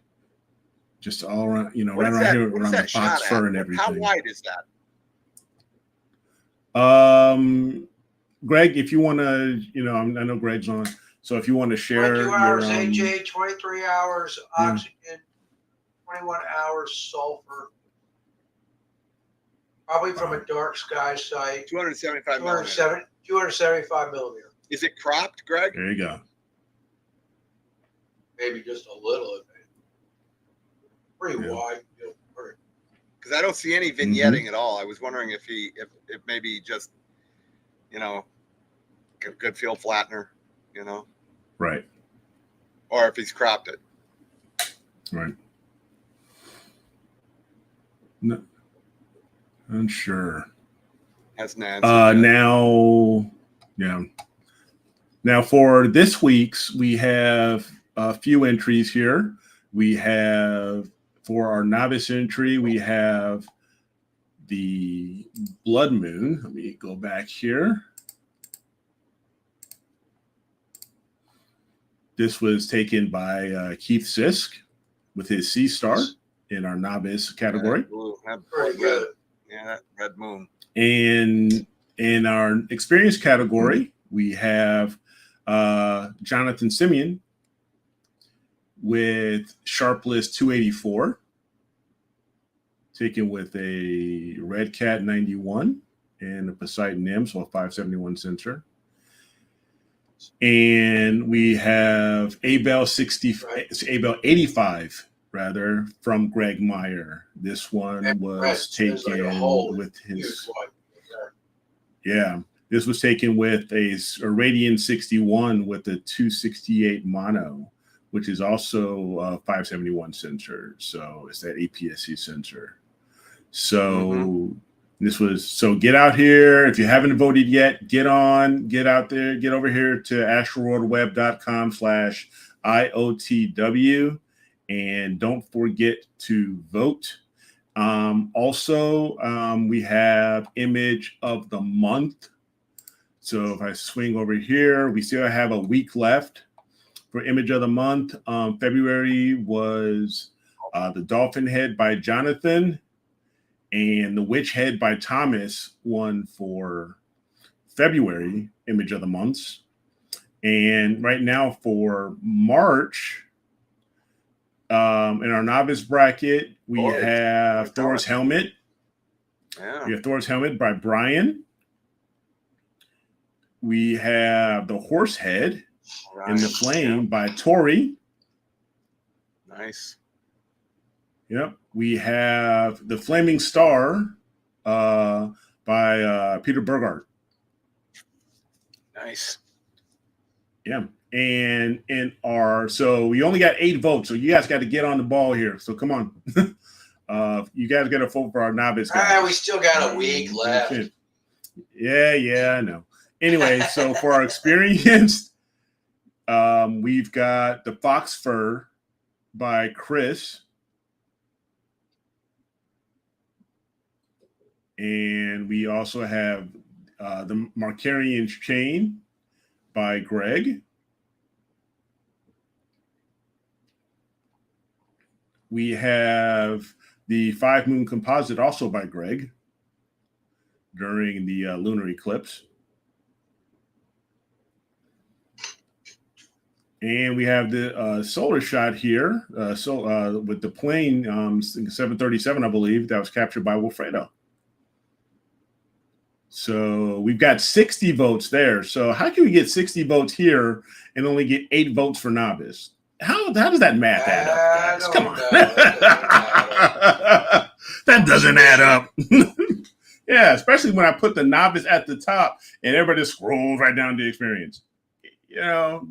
Just all around, What right is around that- here what is around that the shot fox at? fur and everything. How wide is that? Greg, if you want to, I know Greg's on, so if you want to share 22 your hours HA, 23 hours Yeah. oxygen, 21 hours sulfur. Probably from a dark sky site. 275 millimeters. 275 millimeter. Is it cropped, Greg? There you go. Maybe just a little of it. Pretty Yeah. wide. Because I don't see any vignetting at all. I was wondering if maybe just, good field flattener, Right. or if he's cropped it. Right. No, unsure. Has Nancy. Now, yeah. Now for this week's, we have a few entries here. We have for our novice entry, we have the blood moon. Let me go back here. This was taken by Keith Sisk with his Sea Star in our novice category. Very good. Yeah, that red moon. And in our experience category, we have Jonathan Simeon with Sharpless 284, taken with a Red Cat 91 and a Poseidon M, so a 571 sensor. And we have Abel 85 rather from Greg Meyer. This one was taken with his this was taken with a Radian 61 with a 268 mono, which is also a 571 sensor. So it's that APS-C sensor. So this was, so get out here. If you haven't voted yet, get out there, get over here to astroworldweb.com/IOTW, and don't forget to vote. Also, we have image of the month. So if I swing over here, we still have a week left for image of the month. February was the Dolphin Head by Jonathan and the Witch Head by Thomas won for February image of the months. And right now for March, in our novice bracket, we have Thor's Helmet. Yeah. We have Thor's Helmet by Brian. We have the Horse Head in the Flame by Tori. Nice. Yep. We have the Flaming Star by Peter Burgart. Nice. Yeah. And so we only got 8 votes. So you guys got to get on the ball here. So come on. You guys got to vote for our novice guys. We still got a week left. Yeah, I know. Anyway, so for our experienced, we've got the Fox Fur by Chris. And we also have the Markarian Chain by Greg. We have the 5 Moon Composite also by Greg during the lunar eclipse. And we have the solar shot here with the plane 737, I believe, that was captured by Wilfredo. So we've got 60 votes there. So how can we get 60 votes here and only get 8 votes for novice? How does that math add up, guys? Come on. That doesn't add up. Yeah, especially when I put the novice at the top and everybody scrolls right down to experience. You know,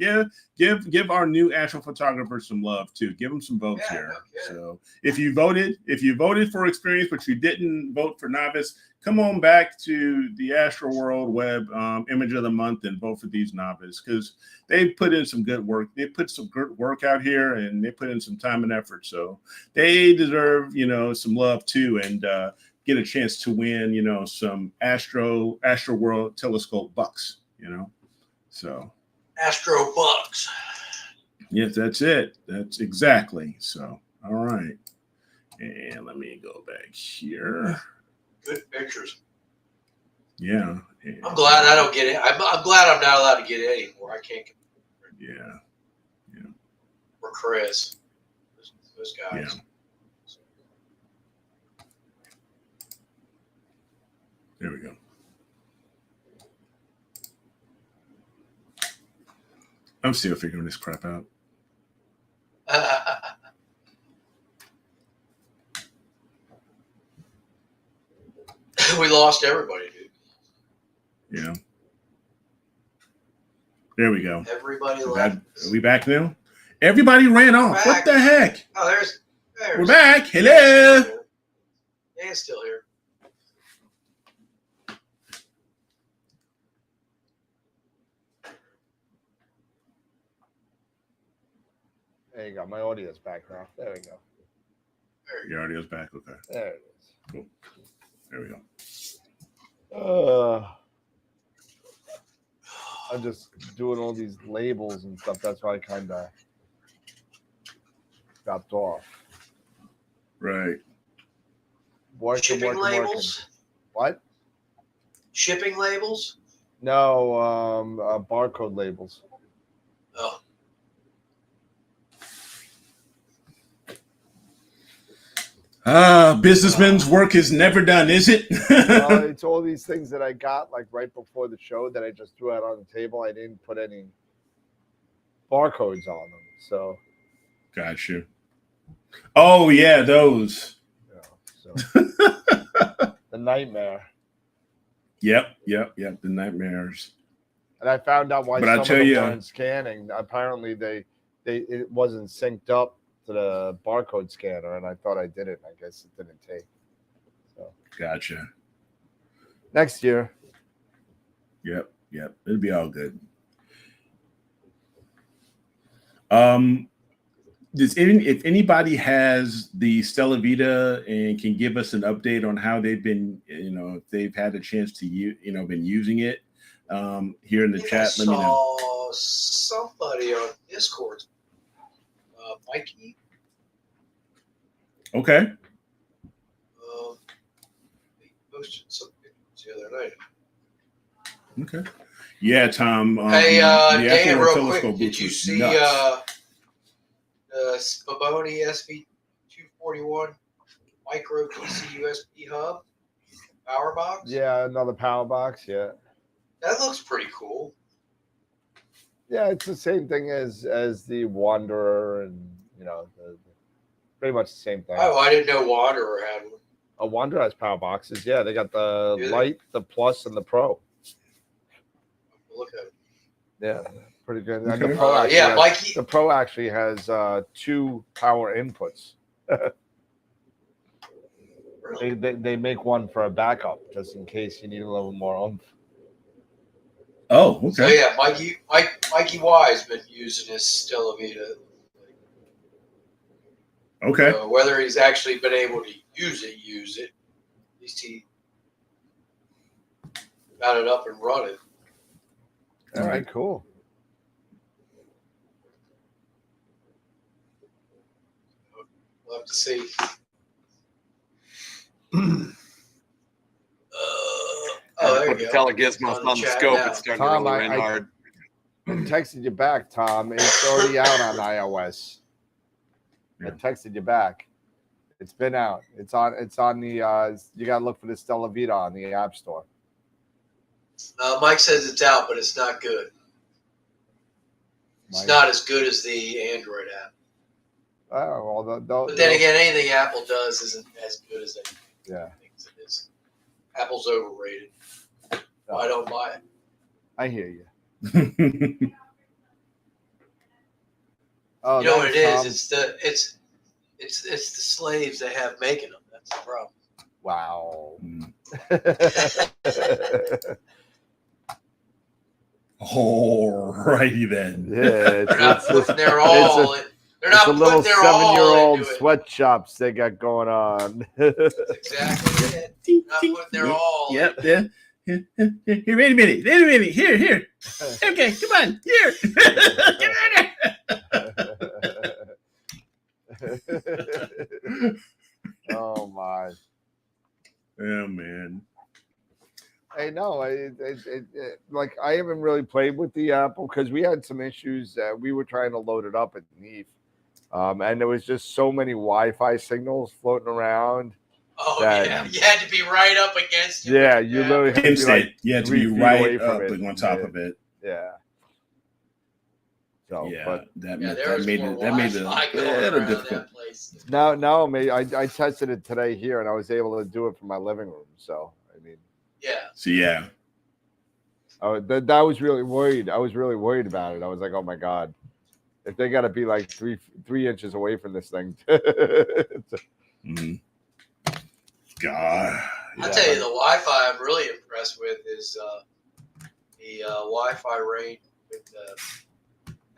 give our new astrophotographers some love too. Give them some votes here. So if you voted for experience, but you didn't vote for novice, come on back to the AstroWorld web image of the month and vote for these novice, because they put in some good work. They put some good work out here and they put in some time and effort. So they deserve, some love too, and get a chance to win, some AstroWorld telescope bucks, so. Astro Bucks. Yes, that's it. That's exactly. So, all right. And let me go back here. Good pictures. Yeah. I'm glad I don't get it. I'm glad I'm not allowed to get it anymore. I can't get it. Yeah. Or Chris. Those guys. Yeah. There we go. I'm still figuring this crap out. We lost everybody, dude. Yeah. There we go. Everybody left. Are we back now? Everybody ran off. Back. What the heck? Oh, there's We're back. Hello. Dan's still here. There you go. My audio's back now. There we go. Your audio's back. Okay. There it is. Cool. There we go. I'm just doing all these labels and stuff. That's why I kind of dropped off. Right. Shipping labels? What? Shipping labels? No, barcode labels. Oh. Businessman's work is never done, is it? Well, it's all these things that I got like right before the show that I just threw out on the table. I didn't put any barcodes on them, so. Got you. Oh yeah, those. Yeah, so. The nightmare. Yep. The nightmares. And I found out why But some I of tell them you, weren't scanning. Apparently, it wasn't synced up to the barcode scanner, and I thought I did it. And I guess it didn't take. So Gotcha. next year. Yep. It'll be all good. If anybody has the Stella Vita and can give us an update on how they've been, if they've had a chance to been using it, here in the chat, let me know. I saw somebody on Discord, Mikey. Okay. He posted some pictures the other night. Okay. Yeah, Tom. Hey, the Dan, AstroWorld real telescope quick, did booth you was see nuts. Spaboni SV241 micro DC USB hub power box? Yeah, another power box. Yeah. That looks pretty cool. Yeah, it's the same thing as the Wanderer, and pretty much the same thing. Oh, I didn't know Wanderer had one. A Wanderer has power boxes. Yeah, they got the Do they? Light, the Plus, and the Pro. Look at it. Yeah, pretty good. And Okay. the Pro actually Yeah, has, Mikey. the Pro actually has 2 power inputs. Really? They make one for a backup just in case you need a little more oomph. Oh, okay. So yeah, Mikey Y's been using his Stella Vita. Okay. So whether he's actually been able to use it, at least he got it up and running. All right, cool. We'll have to see. There Put you the go. telegizmos On the on the chat scope. now. It's starting Tom, to roll in I hard. texted you back, Tom. It's already out on iOS. I texted you back. It's been out. It's on the you gotta look for the Stella Vita on the App Store. Mike says it's out, but it's not good. It's Mike? not as good as the Android app. Oh, well, But then again, anything Apple does isn't as good as they yeah, think it is. Apple's overrated. I don't buy it. I hear you. Oh, You know what it is? Tom. It's the slaves they have making them. That's the problem. Wow. Alrighty then. Yeah, They're not putting their all in. They're not it's a little putting their all 7-year-old into it. sweatshops they got going on. That's exactly it. Not putting their all. Yep. Yeah. Here, wait a minute. Here. Okay, come on. Here. Oh my. Oh man. Hey, no, like I haven't really played with the Apple because we had some issues that we were trying to load it up at NEAF. And there was just so many Wi-Fi signals floating around. Oh, that- yeah. You had to be right up against it. Yeah, you literally had to be Instant. You had to be 3 feet right away from up it. and on top of it. Yeah. So, Yeah, but that Yeah, there was made more it Wi-Fi going little around difficult. that place. no, I tested it today here, and I was able to do it from my living room. So, I mean, Yeah. So yeah. that was really worried. I was really worried about it. I was like, oh my God. if they got to be like 3 inches away from this thing. Mm-hmm. God. I'll tell you, the Wi-Fi I'm really impressed with is the Wi-Fi range with the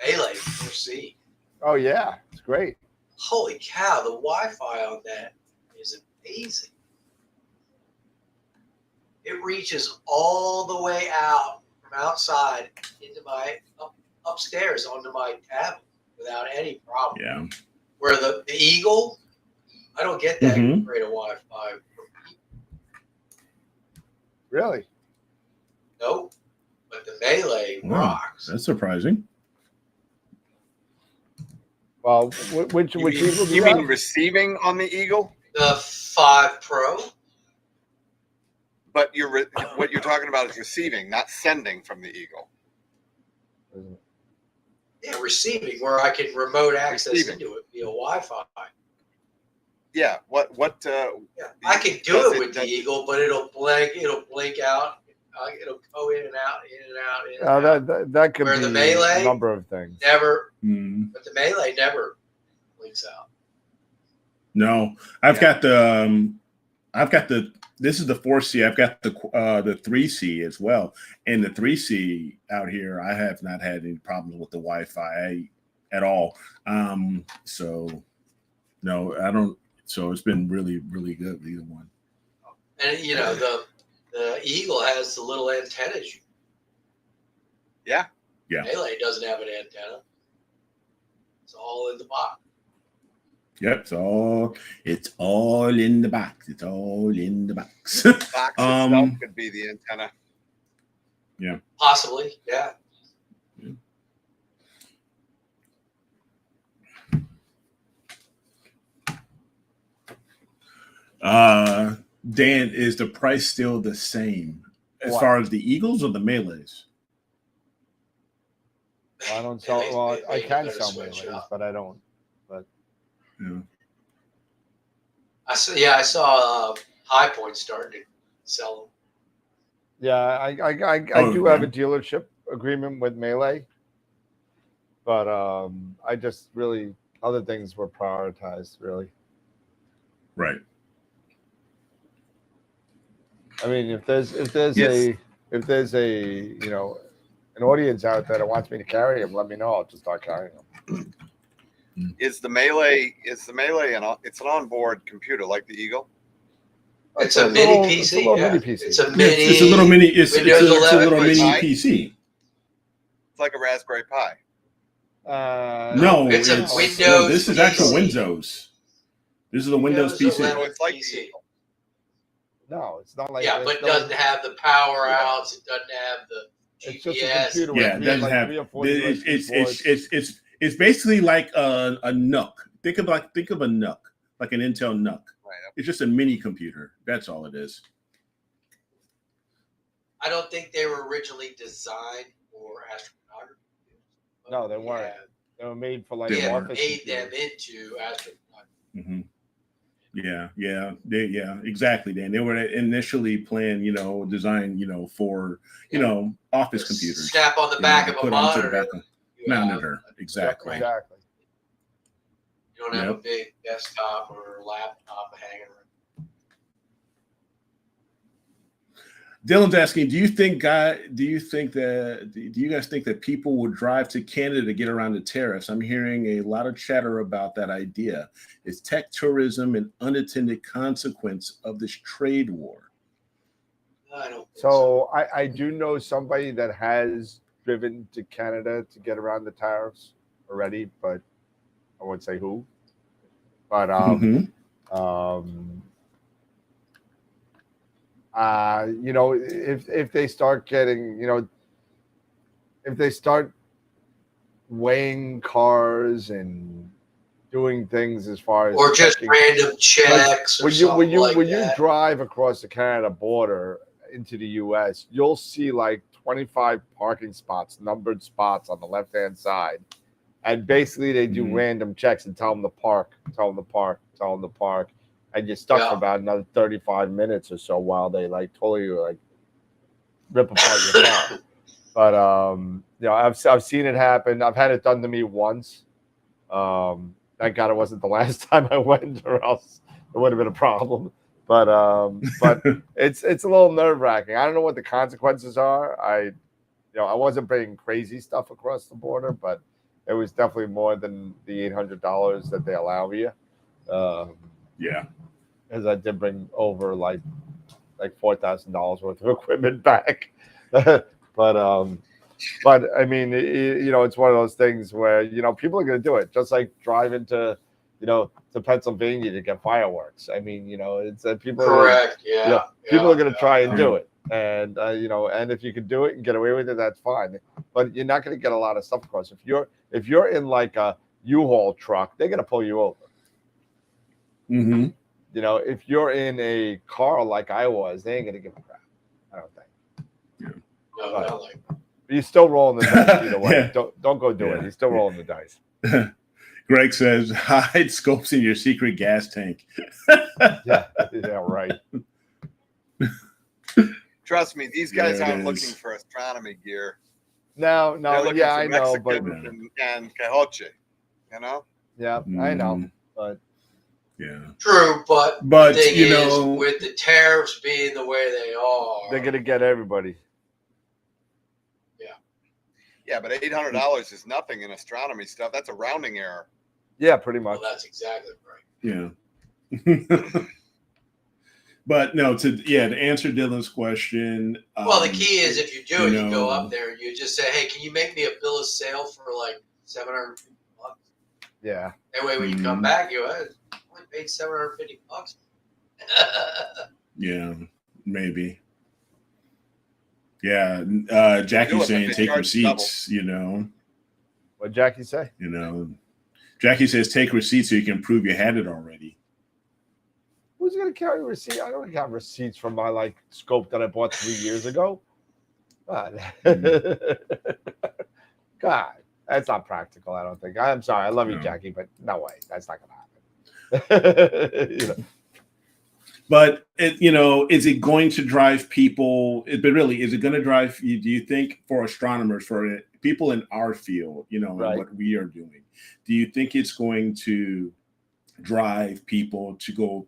Melee 4C. Oh yeah, it's great. Holy cow, the Wi-Fi on that is amazing. It reaches all the way out from outside into my upstairs onto my tablet without any problem. Yeah. Where the Eagle, I don't get that great a Wi-Fi. Really? Nope. But the Melee rocks. That's surprising. Well, which Eagle do you have? mean receiving on the Eagle? The 5 Pro. But what you're talking about is receiving, not sending from the Eagle. Yeah, receiving, where I can remote access Receiving. into it via Wi-Fi. Yeah. What? Yeah, I can do it with the Eagle, but it'll blink out. It'll go in and out, in and out, in and out. That could Where be the Melee a number of things. Never, but the Melee never blinks out. No, I've got the. This is the 4C. I've got the 3C as well, and the 3C out here. I have not had any problems with the Wi-Fi at all. So no, I don't. So it's been really, really good. Either one. And you know the Eagle has the little antennas. Yeah. Yeah. Melee doesn't have an antenna. It's all in the box. Yep, it's all in the box. It's all in the box. The box itself could be the antenna. Yeah. Possibly, yeah. Dan, is the price still the same as What? far as the Eagles or the Melees? Well, I don't sell. Well, I They can better sell switch Melees, up. but I don't. But Yeah. I saw High Point starting to sell them. yeah, I do have a dealership agreement with Melee, but I just really other things were prioritized. Really, Right. I mean, if there's Yes. a an audience out there that wants me to carry them, let me know. I'll just start carrying them. Is the Melee it's an onboard computer like the Eagle? It's a mini little- PC. it's a little yeah. mini PC. It's a Yeah, mini. it's a little mini. It's a Windows 11 little mini Pi. PC. It's like a Raspberry Pi. No, it's a no, Windows this is actual PC. Windows. This is a Windows PC. 11 So it's like the PC. Eagle. No, it's not like Yeah, it's but it no- doesn't have the power outs. It doesn't have the It's just a GPS. computer Yeah, it with doesn't like have. 3 or 4 It's USB ports. it's basically like a NUC. Think of a NUC, like an Intel NUC. Right. It's just a mini computer. That's all it is. I don't think they were originally designed for astrophotography. No, they weren't. They were made for like They Yeah, office made them computers. into astrophotography. Mm-hmm. Yeah, exactly, Dan. They were initially planned, designed, for, office computers. Snap on the back of a put onto the monitor. back of You have- monitor. Exactly. Exactly. You don't have a big desktop or laptop hanging around. Dylan's asking, do you guys think that people would drive to Canada to get around the tariffs? I'm hearing a lot of chatter about that idea. Is tech tourism an unintended consequence of this trade war? I don't think So I do know somebody that has driven to Canada to get around the tariffs already, but I won't say who. But if they start getting, if they start weighing cars and doing things as far as or just checking- random checks or when something you like when that. you drive across the Canada border into the U.S., you'll see like 25 parking spots, numbered spots on the left-hand side, and basically they do random checks and tell them to park, and you're stuck for about another 35 minutes or so while they like totally like rip apart your car. But I've seen it happen. I've had it done to me once. Thank God it wasn't the last time I went, or else it would have been a problem. But it's a little nerve-wracking. I don't know what the consequences are. I wasn't bringing crazy stuff across the border, but it was definitely more than the $800 that they allow you. Yeah. As I did bring over like $4,000 worth of equipment back. But I mean, it's one of those things where, people are going to do it, just like driving to Pennsylvania to get fireworks. I mean, it's people. Correct. People are going to try and do it. And, and if you can do it and get away with it, that's fine. But you're not going to get a lot of stuff across. If you're in like a U-Haul truck, they're going to pull you over. Mm-hmm. If you're in a car like I was, they ain't going to give a crap, I don't think. Yeah. No, not like that. You're still rolling the dice either way. Yeah. Don't go do it. You're still rolling the dice. Greg says, hide scopes in your secret gas tank. yeah, right. Trust me, these guys There it aren't is. looking for astronomy gear. No, They're looking yeah, for I know, but Mexican and cajoche, yeah, I know, but yeah, True, but But, the thing you is, know- with the tariffs being the way they are, they're gonna get everybody. Yeah, but $800 is nothing in astronomy stuff. That's a rounding error. Yeah, pretty well, much. that's exactly right. yeah. But no, to answer Dylan's question. Well, the key is if you do it, you go know- up there and you just say, "Hey, can you make me a bill of sale for like $750?" Yeah, That way, when you come back, you only paid $750. Yeah, maybe. Yeah, Jackie's saying they take charge receipts. What'd Jackie say? Jackie says take receipts so you can prove you had it already. Who's gonna carry a receipt? I don't have receipts from my scope that I bought 3 years ago. God. God, that's not practical. I don't think. I'm sorry. I love you, No. Jackie, but no way. That's not gonna happen. But is it going to drive people? But really, is it going to drive you? Do you think for astronomers, for people in our field, Right. and what we are doing, do you think it's going to drive people to go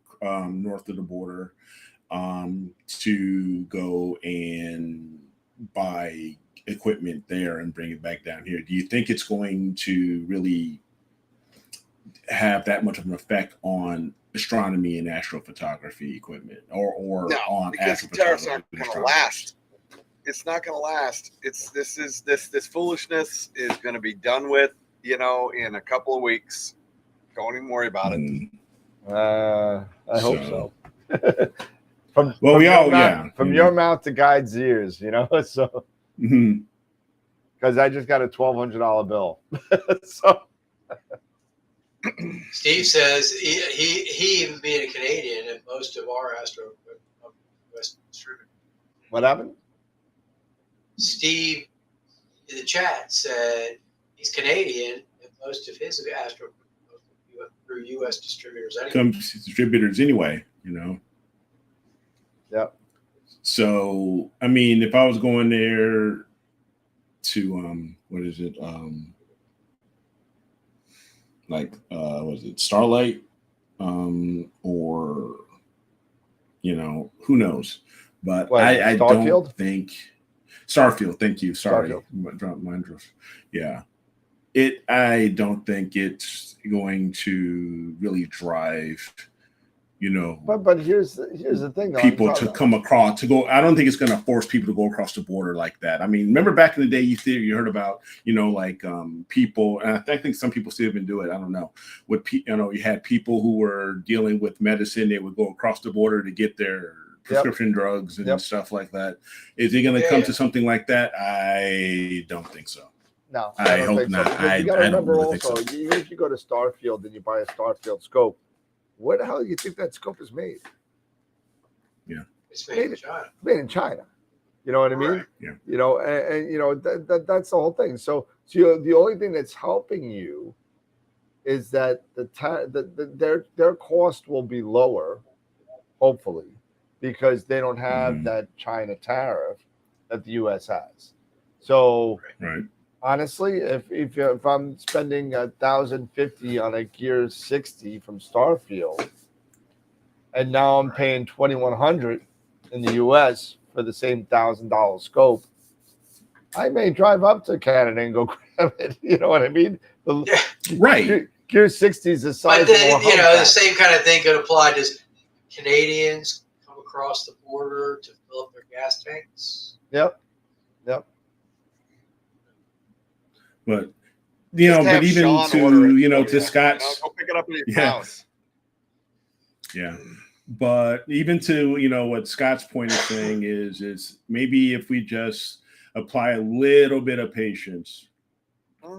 north of the border, to go and buy equipment there and bring it back down here? Do you think it's going to really have that much of an effect on astronomy and astrophotography equipment, or No, on because the astrophotography? tariffs aren't and going to astronomy? last. It's not going to last. This foolishness is going to be done with, in a couple of weeks. Don't even worry about it. I hope so. Well, from we your all, mouth, from your mouth to Guide's ears, so Mhm. because I just got a $1,200 bill. So Steve says he even being a Canadian, and most of our West distributors. what happened? Steve in the chat said he's Canadian, and most of his Astro through U.S. distributors anyway. Comes distributors anyway, Yep. So I mean, if I was going there to what is it? Was it Starlight? Or who knows? But What, I Starfield? don't think Starfield. Thank you. Sorry, Starfield. dropped my interest. Yeah, I don't think it's going to really drive, But here's the thing, though. people to come across to go. I don't think it's going to force people to go across the border like that. I mean, remember back in the day, you heard about people, and I think some people still even do it. I don't know. You had people who were dealing with medicine. They would go across the border to get their prescription drugs and stuff like that. Is it going to come to something like that? I don't think so. No, I don't hope think not. So. I You got to don't remember really think also, so. even if you go to Starfield and you buy a Starfield scope, where the hell do you think that scope is made? It's made in China. Made in China. You know what I mean? Right. Yeah. And that's the whole thing. So the only thing that's helping you is that their cost will be lower, hopefully, because they don't have that China tariff that the U.S. has. So Right. honestly, if I'm spending $1,050 on a Gear 60 from Starfield, and now I'm paying $2,100 in the U.S. for the same $1,000 scope, I may drive up to Canada and go grab it. You know what I mean? Right. Gear 60 is the size But then, of a the hump same kind of thing could apply. Does Canadians come across the border to fill up their gas tanks? Yep. But Just but have even Sean to order it for to you, Scott's, go pick it up at your Yeah. house. yeah. But even to what Scott's point is saying is maybe if we just apply a little bit of patience,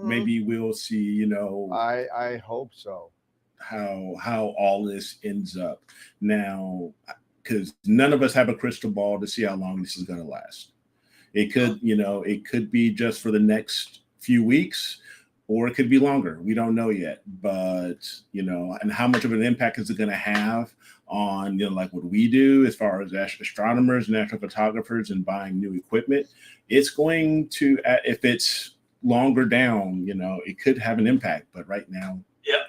maybe we'll see I hope so. how all this ends up now, because none of us have a crystal ball to see how long this is going to last. It could it could be just for the next few weeks, or it could be longer. We don't know yet. But and how much of an impact is it going to have on like what we do as far as astronomers and astrophotographers and buying new equipment? It's going to, if it's longer down, it could have an impact. But right now,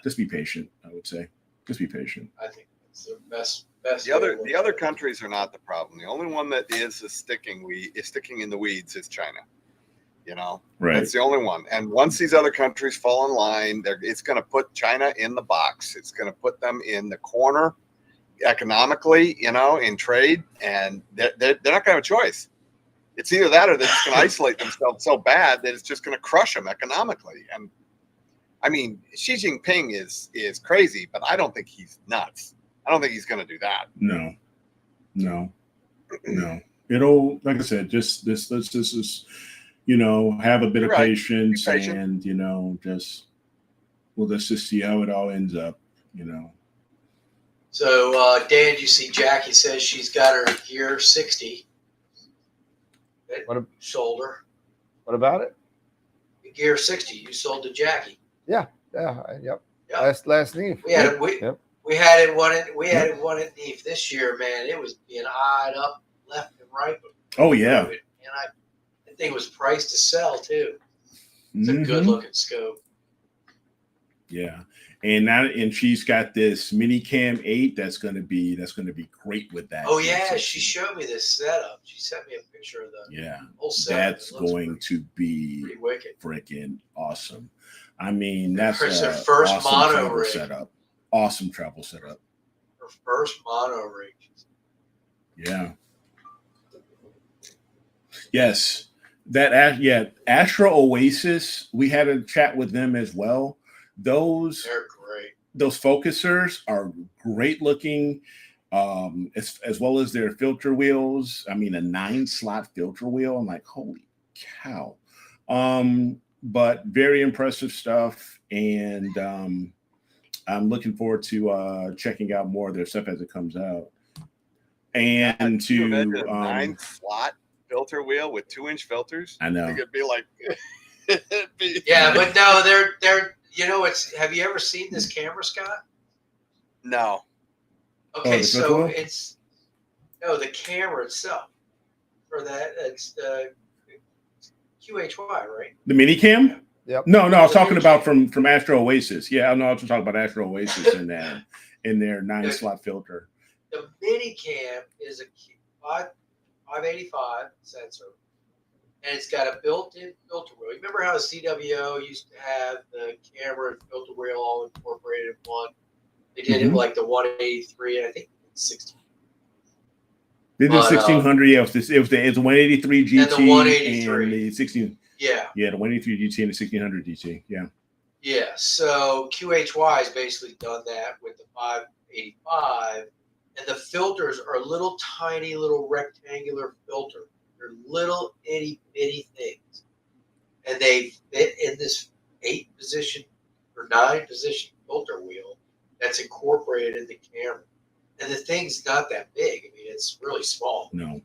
just be patient. I would say, just be patient. I think it's the best. The other countries are not the problem. The only one that is sticking in the weeds is China. Right. That's the only one. And once these other countries fall in line, it's going to put China in the box. It's going to put them in the corner economically, in trade, and they're not going to have a choice. It's either that or they're just going to isolate themselves so bad that it's just going to crush them economically. And I mean, Xi Jinping is crazy, but I don't think he's nuts. I don't think he's going to do that. No. It'll, like I said, just let's just have a bit of patience and we'll just see how it all ends up. So Dan, you see Jackie says she's got her Gear 60. Shoulder. What about it? The Gear 60 you sold to Jackie. Yep. Last Neve. We had it one at Neve this year, man. It was being eyed up left and right. Oh yeah. And I think it was priced to sell too. It's a good looking scope. Yeah. And she's got this mini cam 8 that's gonna be great with that. Oh yeah, she showed me this setup. She sent me a picture of the whole setup. That's going to be freaking awesome. I mean, that's her first awesome mono travel rig. setup. Awesome travel setup. Her first mono rig. Yeah. Yes. Astro Oasis, we had a chat with them as well. They're great. Those focusers are great looking, as well as their filter wheels. I mean, a 9-slot filter wheel. I'm like, holy cow. But very impressive stuff. And I'm looking forward to checking out more of their stuff as it comes out. And to 9-slot filter wheel with 2-inch filters. I know. It could be like but no, they're have you ever seen this camera, Scott? No. Okay, so it's the camera itself for that. It's the QHY, right? The mini cam? Yep. No, I was talking about from Astro Oasis. Yeah, I know I was talking about Astro Oasis in their 9-slot filter. The mini cam is a 585 sensor, and it's got a built-in filter wheel. You remember how a CWO used to have the camera and filter wheel all incorporated in one? They did it like the 183, and I think 16. They did 1600. Yeah, it was the 183 GT and the 183 and the 16. Yeah, the 183 GT and the 1600 GT. Yeah. So QHY has basically done that with the 585, and the filters are little tiny little rectangular filter. They're little itty bitty things, and they fit in this 8-position or 9-position filter wheel that's incorporated in the camera. And the thing's not that big. I mean, it's really small. No.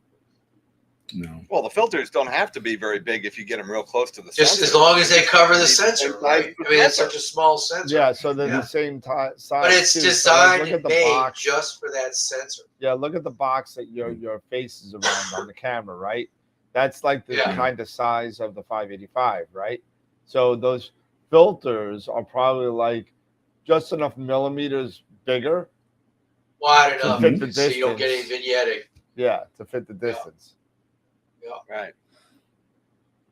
Well, the filters don't have to be very big if you get them real close to the Just sensor. as long as they cover the sensor, right? I mean, it's such a small sensor. Yeah, so they're the same size. But it's designed and made just for that sensor. Yeah, look at the box that your face is around on the camera, right? That's like the Yeah. kind of size of the 585, right? So those filters are probably like just enough millimeters bigger. Wide To enough fit the so you don't get any distance. vignetting. Yeah, to fit the distance. Yeah. Right.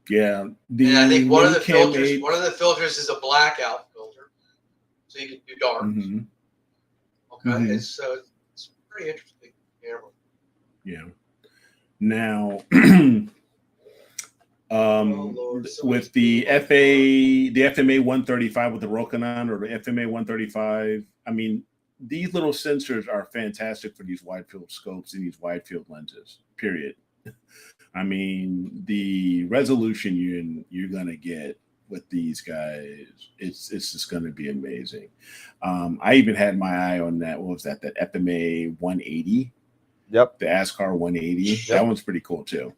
Yeah. And I think one of the filters, 8. one of the filters is a blackout filter, so you can do dark. Mm-hmm. Okay, Mhm. and so it's pretty interesting camera. Yeah. Now, Lord, with the FMA 135 with the Rokinon, or the FMA 135, I mean, these little sensors are fantastic for these wide field scopes and these wide field lenses. Period. I mean, the resolution you're gonna get with these guys, it's just gonna be amazing. I even had my eye on that. What was that? That FMA 180. Yep. The ASCAR 180. Yep. That one's pretty cool too.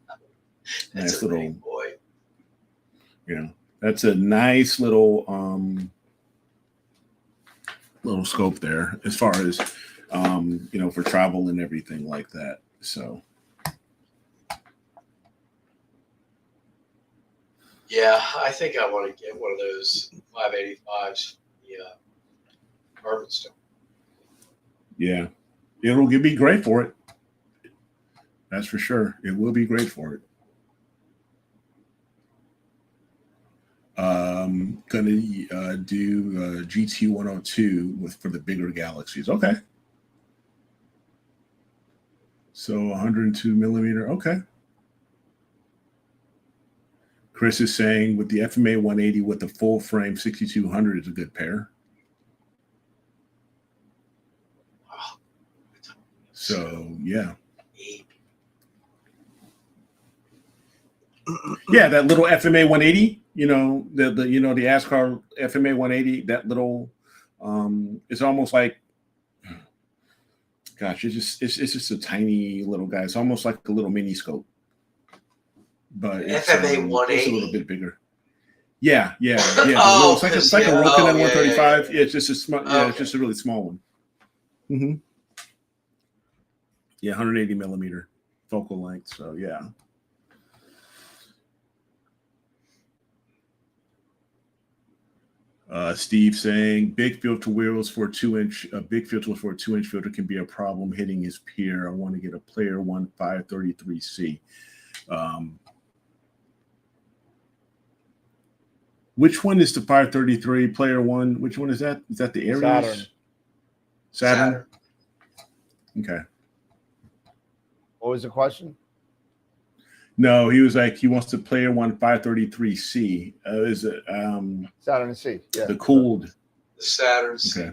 That's Nice a little, pretty boy. you know, that's a nice little little scope there as far as you know, for travel and everything like that. So Yeah, I think I want to get one of those 585s. Yeah, carbon stone. yeah, it'll be great for it. That's for sure. It will be great for it. Gonna do GT 102 for the bigger galaxies. Okay. So 102 millimeter. Okay. Chris is saying with the FMA 180 with the full frame 6200 is a good pair. So yeah. Yeah, that little FMA 180, you know, the ASCAR FMA 180, that little it's almost like, gosh, it's just a tiny little guy. It's almost like a little mini scope. But it's, FMA 180. It's a little bit bigger. Yeah. Oh, it's like a Rokinon 135. Yeah, it's just a small. Yeah, it's just a really small one. Mm-hmm. Yeah, 180 millimeter focal length. So yeah. Steve saying big filter wheels for a 2-inch, a big filter for a 2-inch filter can be a problem hitting his peer. I want to get a Player One 533C. Which one is the 533 Player One? Which one is that? Is that the Aries? Saturn. Okay. What was the question? No, he was like, he wants the Player One 533C. Is it Saturn C? Yeah. the cooled? The Saturn C. Okay.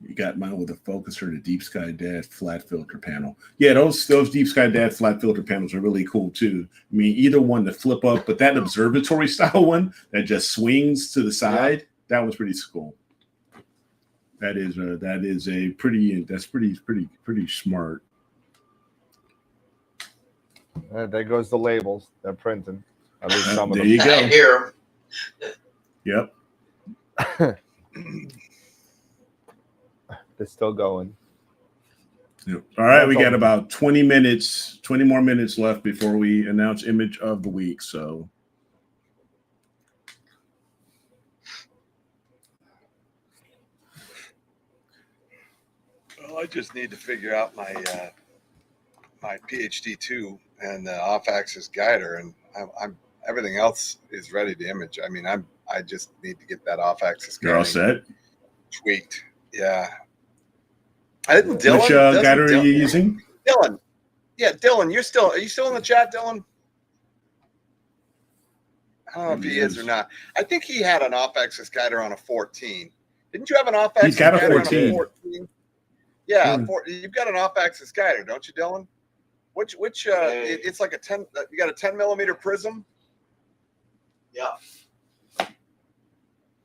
You got mine with a focuser, the Deep Sky Dad flat filter panel. Yeah, those Deep Sky Dad flat filter panels are really cool too. I mean, either one to flip up, but that observatory style one that just swings to the side, that was pretty cool. That's pretty smart. There goes the labels. They're printing. At least some of There them. you go. I hear 'em. Yep. They're still going. Yep. All right, we got about 20 more minutes left before we announce image of the week. So Well, I just need to figure out my my PhD 2 and the off-axis guider, and I'm everything else is ready to image. I mean, I just need to get that off-axis you're all guiding set. tweaked. Yeah. I didn't. Dylan, Which doesn't guider are Dylan- you using? Dylan. Yeah, Dylan, are you still in the chat, Dylan? I don't know if he is or not. I think he had an off-axis guider on a 14. Didn't you have an off-axis He's got a guider 14. on a 14? Yeah, Hmm. You've got an off-axis guider, don't you, Dylan? Which it's like a 10. You got a 10 millimeter prism. Yeah. I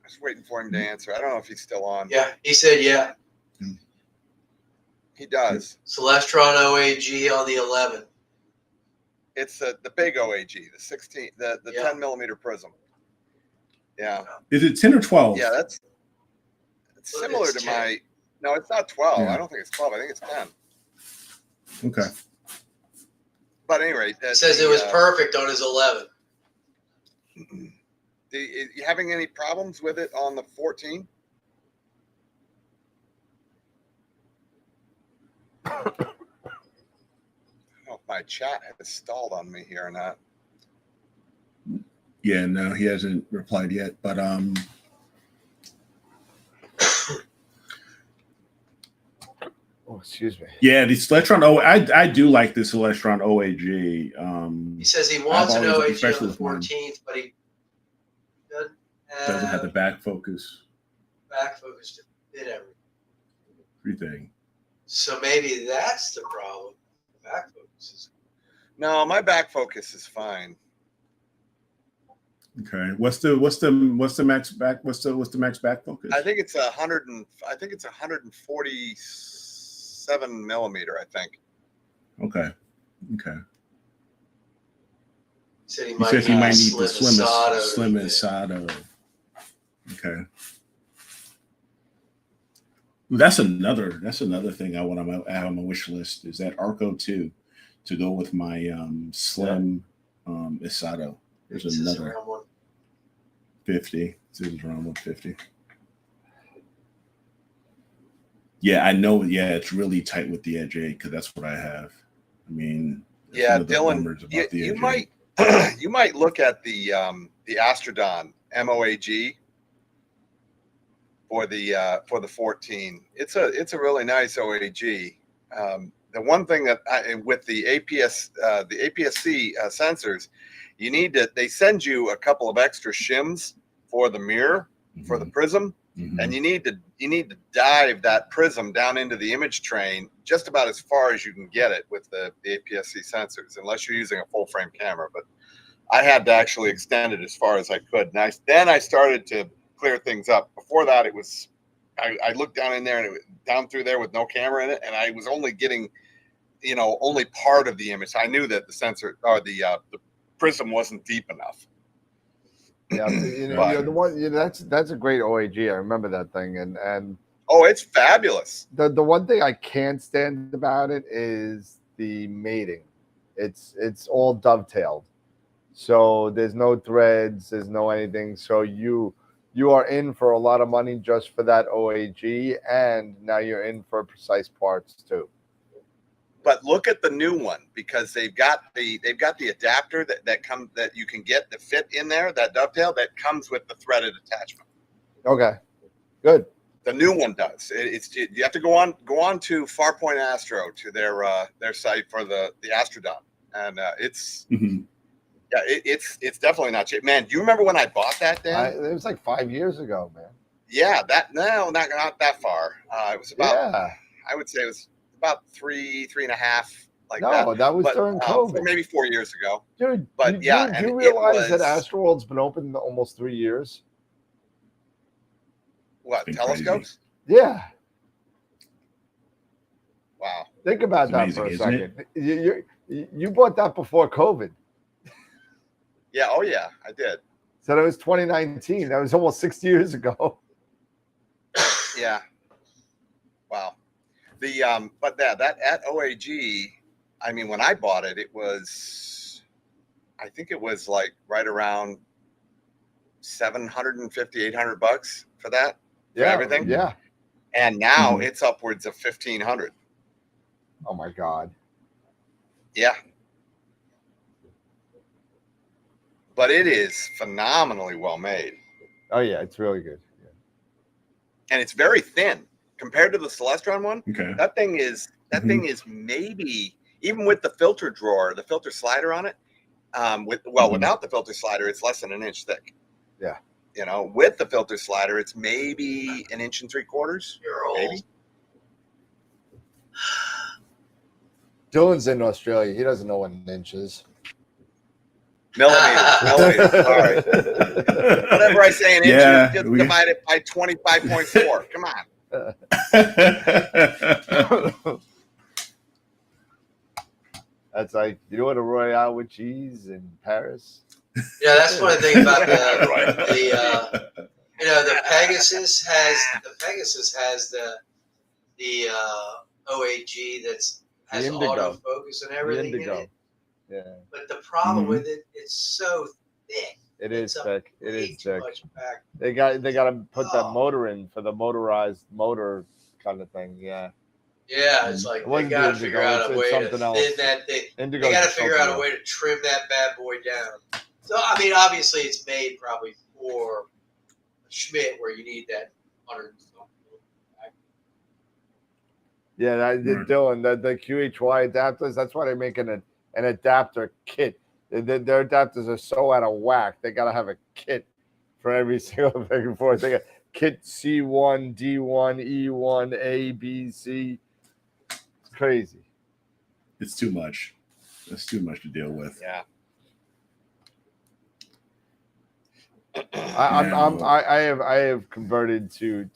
was waiting for him to answer. I don't know if he's still on. Yeah, he said yeah. He does. Celestron OAG on the 11. It's the big OAG, the 16, the Yeah. 10 millimeter prism. Yeah. Is it 10 or 12? Yeah, that's It's similar to 10. my. No, it's not 12. Yeah. I don't think it's 12. I think it's 10. Okay. But at any rate, He says it was perfect on his 11. You having any problems with it on the 14? I don't know if my chat has stalled on me here or not. Yeah, no, he hasn't replied yet. But Oh, excuse me. yeah, the Celestron I do like the Celestron OAG. He says he wants an I've always- OAG on especially the with mine. 14th, but he Doesn't have the back focus. back focus to fit Everything. So maybe that's the problem. The back focus is. No, my back focus is fine. Okay. What's the max back? What's the max back focus? I think it's 147 millimeter. I think. Okay. Okay. He said he He might says he might need need the Sato slimmest Sato. Okay. That's another thing I want to add on my wish list is that Arco 2 to go with my slim Isato. There's This is another around 50. This is around 150. Yeah, I know. Yeah, it's really tight with the Edge 8 because that's what I have. I mean, Yeah, some of the Dylan, bummers about the you Edge might 8. you might look at the Astrodon MOAG for the 14. It's a really nice OAG. The one thing that with the APS-C sensors, they send you a couple of extra shims for the mirror for the prism, and you need to dive that prism down into the image train just about as far as you can get it with the APS-C sensors, unless you're using a full frame camera. But I had to actually extend it as far as I could. And then I started to clear things up. Before that, it was I looked down in there and it was down through there with no camera in it, and I was only getting only part of the image. I knew that the sensor or the prism wasn't deep enough. Yeah, the one that's a great OAG. I remember that thing, and oh, it's fabulous. The one thing I can't stand about it is the mating. It's all dovetailed, so there's no threads, there's no anything. So you are in for a lot of money just for that OAG, and now you're in for precise parts too. But look at the new one, because they've got the adapter that you can get to fit in there, that dovetail that comes with the threaded attachment. Okay, good. The new one does. You have to go on to Farpoint Astro to their site for the Astrodon, and it's it's definitely not cheap. Man, do you remember when I bought that? Dan? It was like 5 years ago, man. Yeah, not that far. It was about I would say it was about three and a half. That was during COVID. Maybe 4 years ago. Dude, but do you realize that AstroWorld's been open almost 3 years? What, telescopes? Crazy. Yeah. Wow. Think about that amazing, for a second. You bought that before COVID. Yeah. Oh, yeah. I did. So that was 2019. That was almost 6 years ago. Yeah. Wow. But that at OAG, I mean, when I bought it, I think it was like right around $750, $800 for that. For everything. Yeah. And now it's upwards of $1,500. Oh my God. Yeah. But it is phenomenally well made. Oh yeah, it's really good. Yeah. And it's very thin compared to the Celestron one. Okay. That thing is maybe, even with the filter drawer, the filter slider on it, without the filter slider, it's less than an inch thick. Yeah. With the filter slider, it's maybe 1 3/4 inches. You're old. Maybe. Dylan's in Australia. He doesn't know what an inch is. Millimeters. Sorry. Whatever I say in inches, just divide it by 25.4. Come on. That's like, you want a Royale with cheese in Paris? Yeah, that's one thing about the You know, the Pegasus has the OAG that's has The Indigo. autofocus and everything in Indigo. it. Yeah, But the problem Mhm. with it, it's so thick. it is It's thick. It way is too thick. much back. They got to put that Oh. motor in for the motorized motor kind of thing. Yeah. Yeah, it's like It they wasn't got to the figure Indigo, out a it's way to something else. thin that thing. Indigo. They got to figure out a way to trim that bad boy down. So I mean, obviously, it's made probably for Schmidt, where you need that 100 and something. Yeah, Right. Dylan, the QHY adapters. That's why they're making an adapter kit. Their adapters are so out of whack. They got to have a kit for every single thing before. They got kit C1, D1, E1, A, B, C. It's crazy. It's too much. It's too much to deal with. Yeah. I have converted to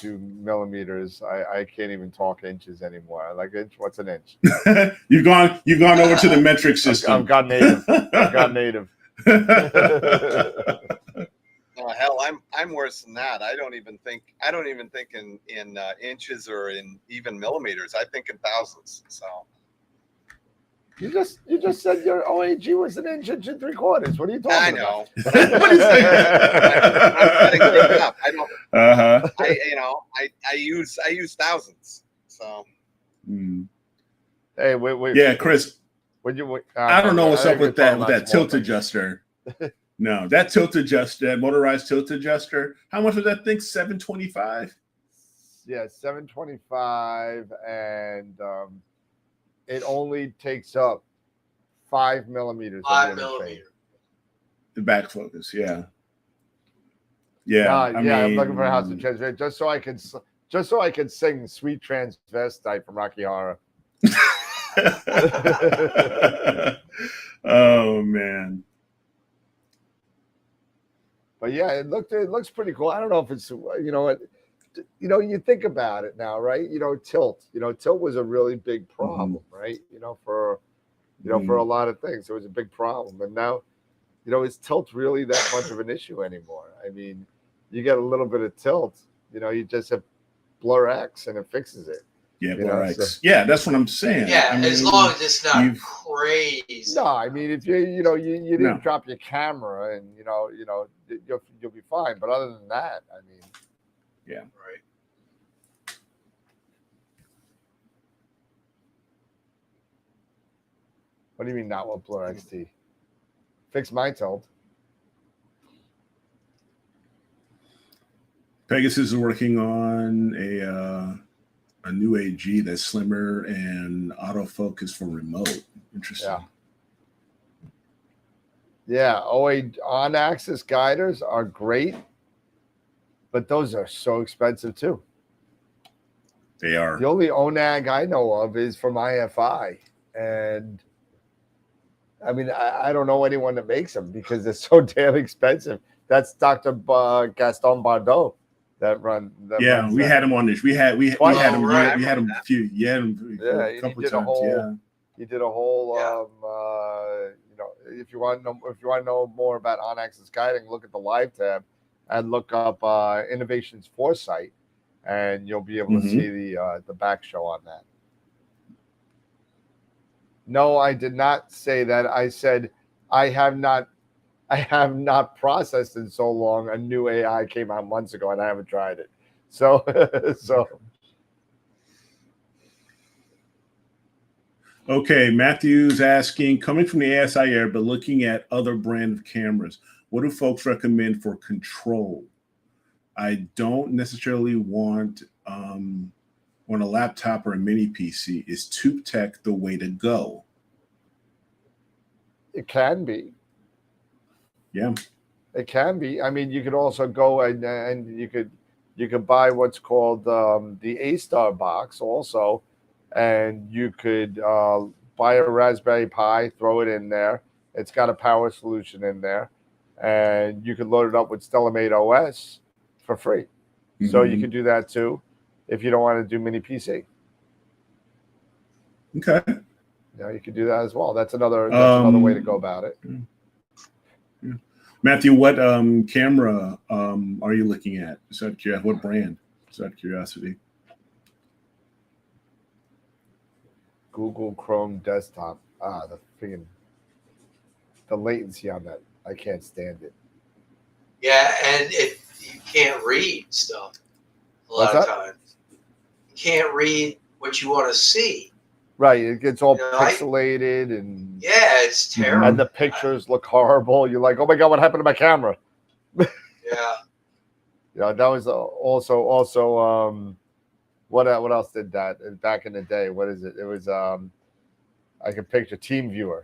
millimeters. I can't even talk inches anymore. Like inch, what's an inch? You've gone over to the metric system. I've gone native. I've gone native. Oh, hell, I'm worse than that. I don't even think in inches or in even millimeters. I think in thousands. So You just said your OAG was an inch and 3/4. What are you talking I about? know. What is that? I'm getting cleaned up. I don't. Uh-huh. I use thousands. So Mm. Hey, wait. Yeah, Chris. I don't know what's up with that small tilt things. adjuster. No, that tilt adjuster, that motorized tilt adjuster. How much was that thing? $725. Yeah, 725, and it only takes up 5 millimeters. 5 of the image millimeter. frame. The back focus, yeah. Yeah, I'm looking for a house of transvestite just so I can sing "Sweet Transvestite" from Rocky Horror. Oh man. But yeah, it looks pretty cool. I don't know if it's you think about it now, right? Tilt. Tilt was a really big problem, right? For a lot of things, it was a big problem, and now, is tilt really that much of an issue anymore? I mean, you get a little bit of tilt, you just have blur X and it fixes it. Yeah, blur X. Yeah, that's what I'm saying. Yeah, as long as it's not crazy. No, I mean, if you didn't drop your camera and you'll be fine. But other than that, I mean, yeah, right. What do you mean not with blur XT? Fix my tilt. Pegasus is working on a new AG that's slimmer and autofocus for remote. Interesting. Yeah. On-axis guiders are great, but those are so expensive too. They are. The only ONAG I know of is from IFI, and I mean, I don't know anyone that makes them because they're so damn expensive. That's Dr. Gaston Bardot that runs. We had him on this. We had him. Right. We had him a few. A couple times. He did a whole. If you want to know more about on-axis guiding, look at the live tab and look up Innovations Foresight, and you'll be able to see the back show on that. No, I did not say that. I said I have not processed in so long. A new AI came out months ago, and I haven't tried it. So. Okay, Matthew's asking, coming from the ASI era, but looking at other brand of cameras, what do folks recommend for control? I don't necessarily want on a laptop or a mini PC. Is Tube Tech the way to go? It can be. Yeah. It can be. I mean, you could also go and you could buy what's called the A-Star box also, and you could buy a Raspberry Pi, throw it in there. It's got a power solution in there, and you could load it up with Stellamate OS for free. So you could do that too, if you don't want to do mini PC. Okay. You could do that as well. That's another way to go about it. Yeah. Matthew, what camera are you looking at? What brand? Just out of curiosity. Google Chrome desktop. The latency on that. I can't stand it. Yeah, and you can't read stuff a lot What's of times. You can't read what you want to see. Right. It gets all You know, pixelated and Yeah, it's terrible. and the pictures look horrible. You're like, oh my God, what happened to my camera? Yeah. Yeah, that was also what else did that back in the day? What is it? It was I can picture TeamViewer.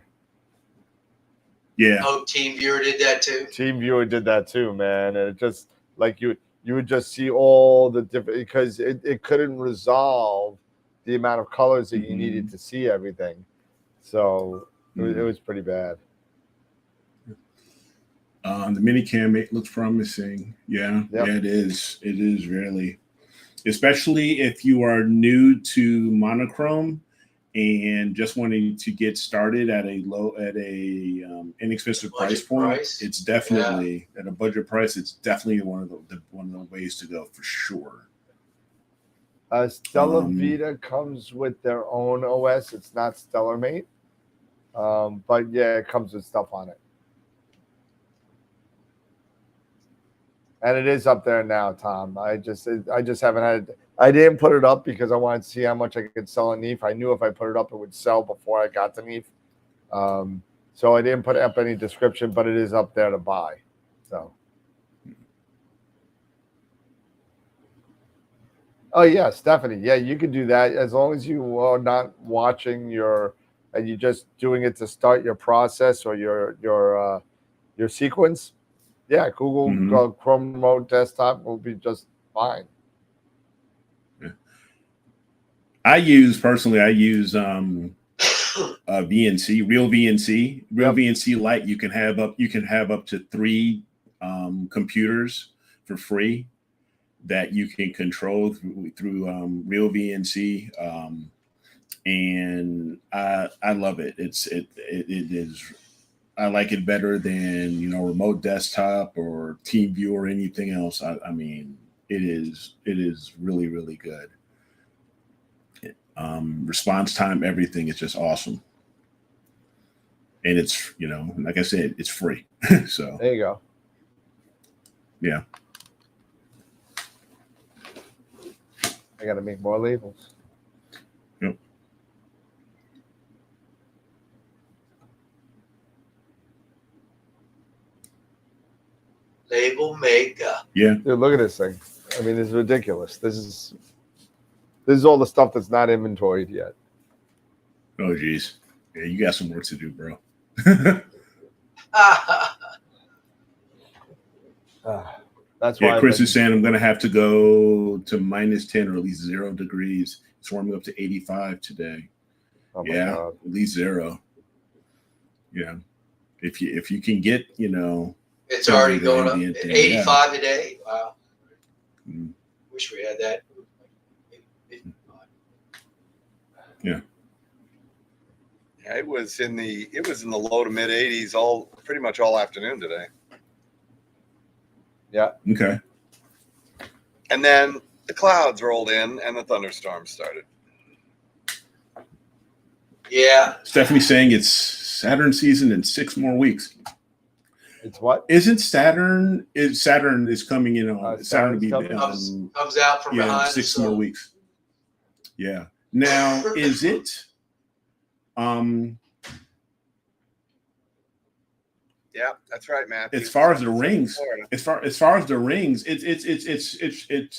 Yeah. Oh, TeamViewer did that too. TeamViewer did that too, man. And it just like you would just see all the different because it couldn't resolve the amount of colors that you needed to see everything. So it was pretty bad. The minicam looks promising. Yeah, Yep. Yeah, it is. It is really, especially if you are new to monochrome and just wanting to get started at a inexpensive price point. It's definitely at a budget price. It's definitely one of the ways to go for sure. Stellar Vita comes with their own OS. It's not StellarMate, but yeah, it comes with stuff on it. And it is up there now, Tom. I just haven't had it. I didn't put it up because I wanted to see how much I could sell on Neef. I knew if I put it up, it would sell before I got to Neef. So I didn't put up any description, but it is up there to buy. So. Oh yeah, Stephanie. Yeah, you can do that as long as you are not watching and you're just doing it to start your process or your sequence. Yeah, Google Chrome Remote Desktop will be just fine. Yeah. I use VNC, Real VNC Lite. You can have up to 3 computers for free that you can control through Real VNC, and I love it. It is. I like it better than Remote Desktop or TeamViewer or anything else. I mean, it is really, really good. Response time, everything is just awesome, and it's like I said, it's free. So there you go. Yeah. I got to make more labels. Yep. Label maker. Yeah. Dude, look at this thing. I mean, it's ridiculous. This is all the stuff that's not inventoried yet. Oh, geez. Yeah, you got some work to do, bro. That's why Chris is saying I'm going to have to go to -10 or at least 0 degrees. It's warming up to 85 today. Oh my God. At least 0. Yeah. If you can get, it's already going up 85 today. Wow. Wish we had that. Yeah. It was in the low to mid 80s pretty much all afternoon today. Yeah. Okay. And then the clouds rolled in and the thunderstorms started. Yeah. Stephanie's saying it's Saturn season in 6 more weeks. It's what? Isn't Saturn? Saturn is coming in on Saturn to be comes out from behind 6 more weeks. Yeah. Now, is it? Yeah, that's right, Matthew. As far as the rings, it's you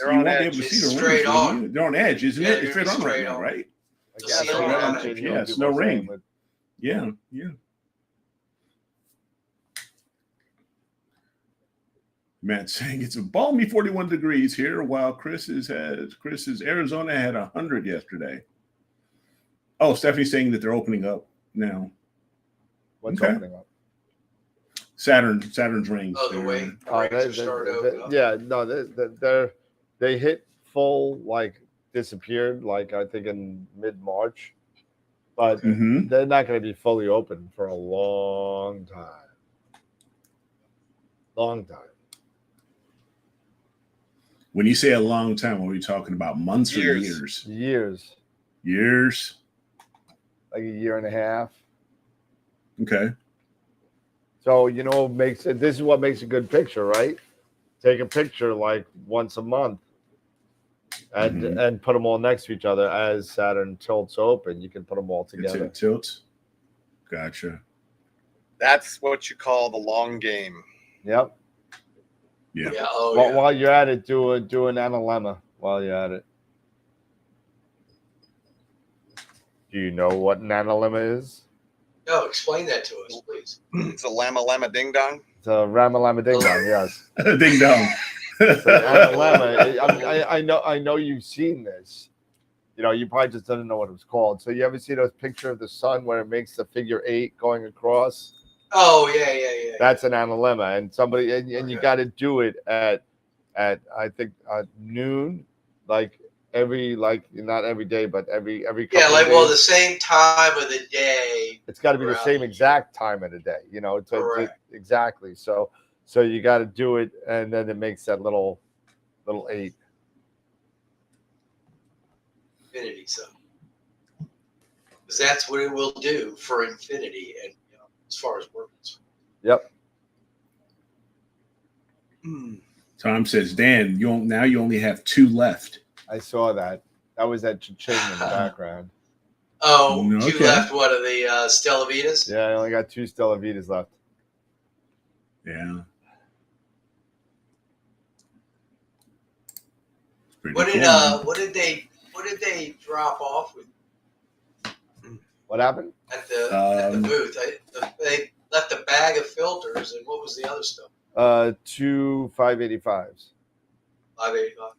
won't be able to see the rings. On. They're on edge, isn't it? It's straight on right now, right? Yeah, it's no ring. Yeah. Matt saying it's a balmy 41 degrees here, while Chris's Arizona had 100 yesterday. Oh, Stephanie's saying that they're opening up now. What's opening up? Saturn's rings. Oh, the way they hit full, disappeared, I think in mid-March, but they're not going to be fully open for a long time. Long time. When you say a long time, what are we talking about? Months or Years. years? Years. Years. Like a year and a half. Okay. So you know what makes it. This is what makes a good picture, right? Take a picture like once a month, and put them all next to each other as Saturn tilts open. You can put them all together. It tilts. Gotcha. That's what you call the long game. Yep. Yeah. Yeah. Oh, Well, yeah. while you're at it, do an analemma while you're at it. Do you know what an analemma is? No, explain that to us, please. It's a llama ding dong. It's a ramalama ding dong. Yes. Ding dong. It's an analemma. I know you've seen this. You know, you probably just didn't know what it was called. So you ever see those picture of the sun where it makes the figure 8 going across? Oh, yeah. That's an analemma, and somebody and you Okay. got to do it at I think noon, like not every day, but every couple Yeah, of like, days. well, the same time of the day. It's got to be the throughout same the exact time of the day, you know. Correct. Exactly. So you got to do it, and then it makes that little 8. Infinity zone. Because that's what it will do for infinity, and as far as we're concerned. Yep. Tom says, Dan, you only have 2 left. I saw that. That was that cha-ching in the background. Oh, Okay. 2 left. What are the Stella Vitas? Yeah, I only got 2 Stella Vitas left. Yeah. What did they drop off with What happened? at the booth? They left a bag of filters, and what was the other stuff? 2 585s. 585.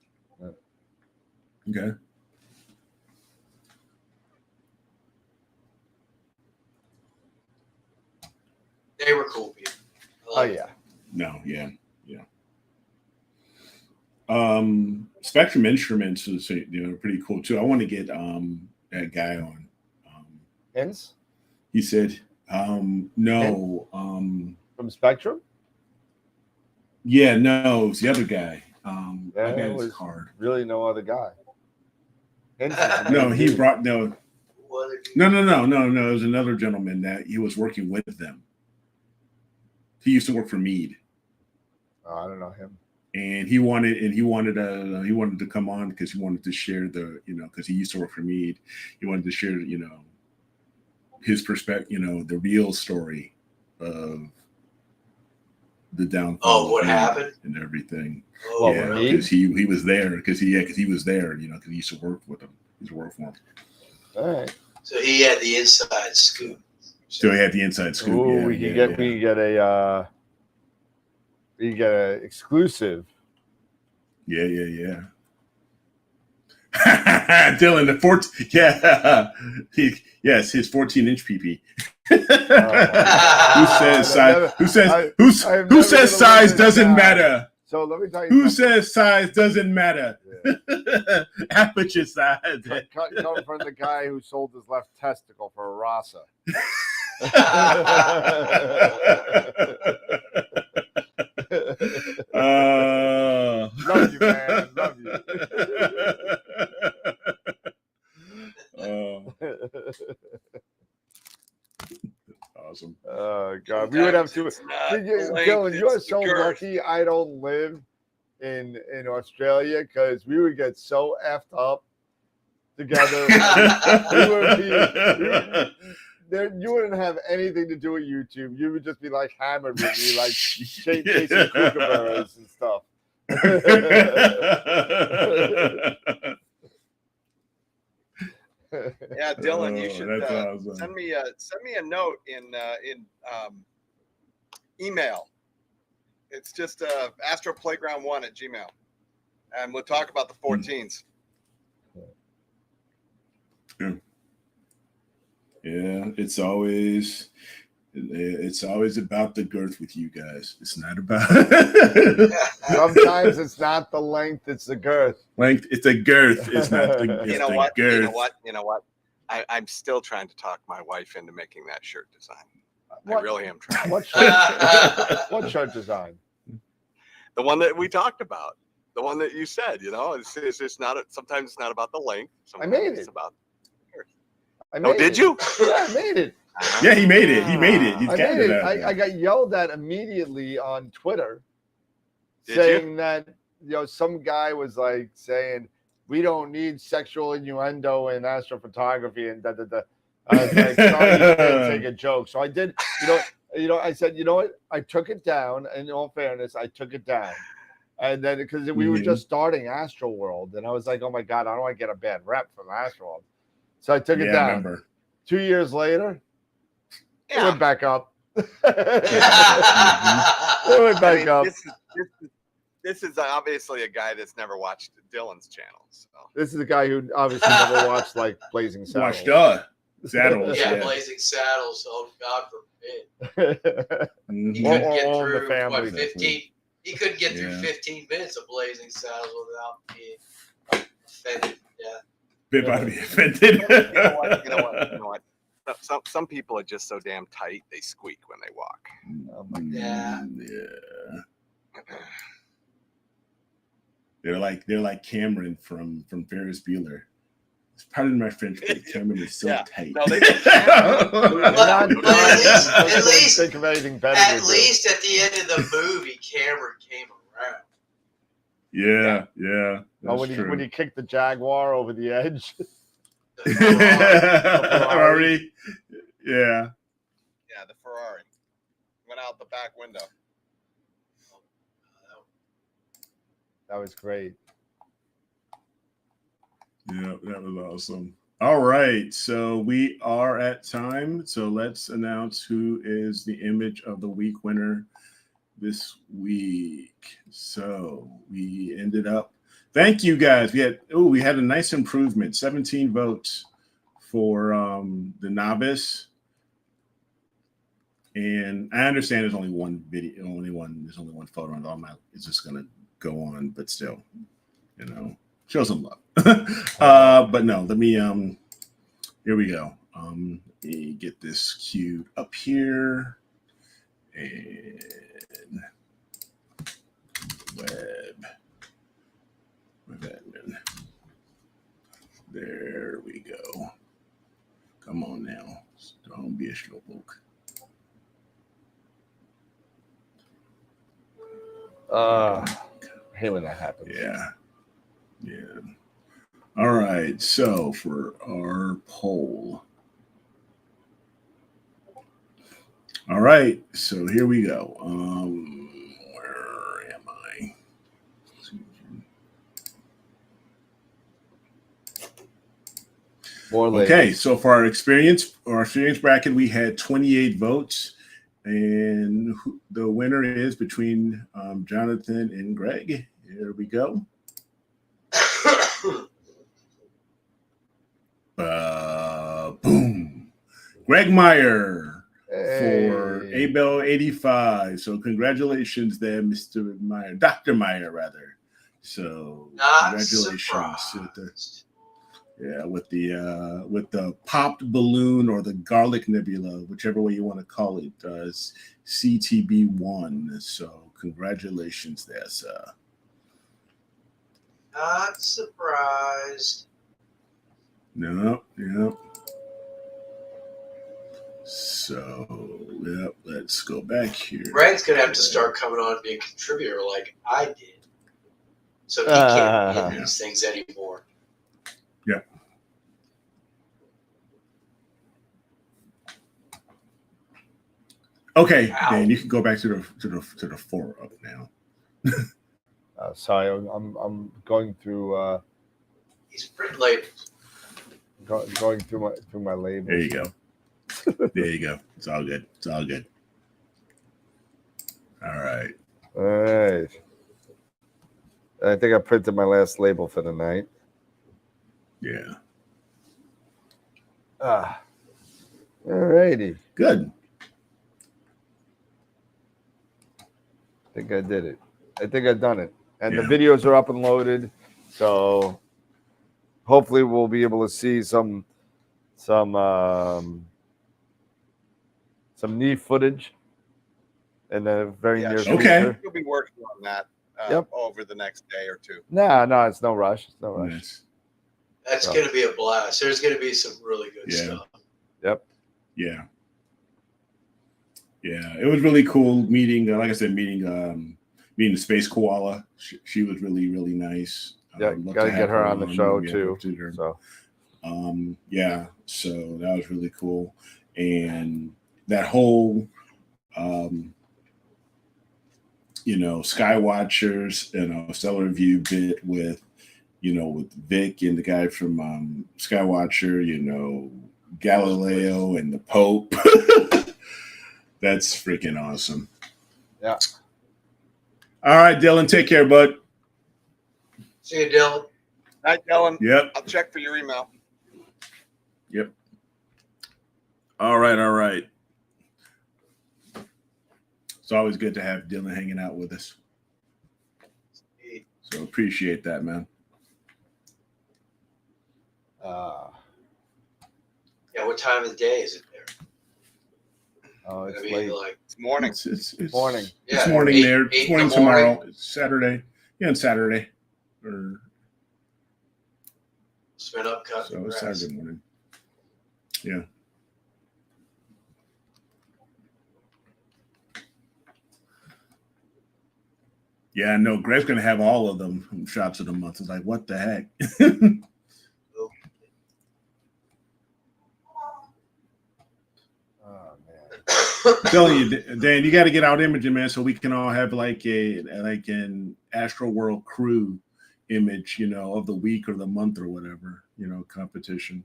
Okay. They were cool people. Oh yeah. No, yeah. Spectrum Instruments is pretty cool too. I want to get that guy on. Hints He said no. from Spectrum. Yeah, no, it was the other guy. I Yeah, got it his was card. really no other guy. Hints is the No, main he dude. brought no. What did No. It was another gentleman that he was working with them. He used to work for Meade, Oh, I don't know him. and he wanted to come on because he wanted to share because he used to work for Meade. He wanted to share his perspective, the real story of the downfall. Oh, what of Meade happened? and everything. Oh, Well, Yeah, Meade? because he was there because he was there, because he used to work with him. He used to work for him. All right. So he had the inside scoop. So he had the inside scoop. Ooh, yeah, we can get a exclusive. Yeah. Dylan, the 14. Yeah, yes, his 14-inch PP. Who says size? Who says size doesn't matter? So let me tell you. Who something. says size doesn't matter? Yeah. Aperture size. Coming from the guy who sold his left testicle for a Rasa. Love you, man. Love you. Awesome. Oh God, we would have to. Dylan, you are so lucky I don't live in Australia because we would get so effed up together. You wouldn't have anything to do with YouTube. You would just be like hammered with me, like chasing kookaburras and stuff. Yeah, Dylan, you should that's awesome. send me a note in email. It's just astroplayground1@gmail, and we'll talk about the 14s. Yeah, it's always about the girth with you guys. It's not about Sometimes it's not the length, it's the girth. length. It's a girth. It's not the, it's You know the what? girth. You know what? I'm still trying to talk my wife into making that shirt design. I What? really am trying. What shirt design? The one that we talked about. The one that you said, you know, it's just not. Sometimes it's not about the length. Sometimes made it's it. about. I made did it. you? Yeah, I made it. Yeah, he made it. He made it. He's I got made it it. out there. I got yelled at immediately on Twitter, Did saying that some guy was like saying we don't need sexual innuendo in astrophotography and da da da. I was like, sorry, you can't take a joke. So I did. I said, you know what? I took it down. And in all fairness, I took it down. And then because we were just starting AstroWorld, and I was like, oh my god, I don't want to get a bad rep from AstroWorld. So I took it down. Remember. 2 years later, it went back up. It went back up. This is obviously a guy that's never watched Dylan's channel. So This is a guy who obviously never watched like Blazing Saddles. Watched Saddles. Yeah, Yeah. Blazing Saddles. Oh, God forbid. Mhm. He couldn't get All in the through family. 15. He couldn't get through Yeah. 15 minutes of Blazing Saddles without being offended. Yeah. Bit by be offended. you know what? Some people are just so damn tight they squeak when they walk. Oh my God. Yeah. Yeah. They're like Cameron from Ferris Bueller. Pardon my French, but Cameron is so tight. No, they At least- think of anything better. At least at the end of the movie, Cameron came around. Yeah. When he kicked the Jaguar over the edge. Ferrari. Yeah. Yeah, the Ferrari went out the back window. That was great. Yeah, that was awesome. All right, so we are at time. So let's announce who is the image of the week winner this week. So we ended up. Thank you guys. We had a nice improvement. 17 votes for the novice. And I understand there's only one video, there's only one photo, and all my it's just gonna go on, but still, show some love. But no, let me here we go. Let me get this queued up here and web admin. There we go. Come on now. Don't be a slowpoke. I hate when that happens. Yeah. All right. So for our poll. All right. So here we go. Where am I? Okay. So for our experience bracket, we had 28 votes. And the winner is between Jonathan and Greg. Here we go. Boom. Greg Meyer for Abel85. So congratulations there, Mr. Meyer. Dr. Meyer, rather. So congratulations. With the popped balloon or the garlic nebula, whichever way you want to call it, CTB1. So congratulations there, sir. Not surprised. Nope. So, let's go back here. Greg's going to have to start coming on and be a contributor like I did. So he can't get these things anymore. Yep. Okay, Dan, you can go back to the 4 up now. Sorry, I'm going through. He's print labels. Going through my labels. There you go. There you go. It's all good. All right. I think I printed my last label for the night. Yeah. All righty. Good. I think I did it. I think I've done it. And the videos are up and loaded. So hopefully we'll be able to see some neat footage in the very near future. You'll be working on that. over the next day or two. No, it's no rush. It's no rush. Nice. That's going to be a blast. There's going to be some really good stuff. Yep. Yeah. Yeah. It was really cool meeting, like I said, meeting the Space Koala. She was really, really nice. Yeah, got to get her on the show too. So. Yeah, so that was really cool. And that whole, Skywatchers, Stellar Review bit with, with Vic and the guy from Skywatcher, Galileo and the Pope. That's freaking awesome. Yeah. All right, Dylan, take care, bud. See you, Dylan. Night, Dylan. Yep. I'll check for your email. Yep. All right. It's always good to have Dylan hanging out with us. So appreciate that, man. Yeah, what time of the day is it there? Oh, it's I mean, late. like It's morning. It's Morning. It's Yeah, morning there. It's 8 in morning the morning. tomorrow. It's Saturday. Yeah, and Saturday. It's been up cutting So it's grass. Saturday morning. Yeah. Yeah, no, Greg's gonna have all of them shots of the month. It's like, what the heck? Oh man. Telling you, Dan, you got to get out imaging, man, so we can all have like an AstroWorld crew image, of the week or the month or whatever, competition.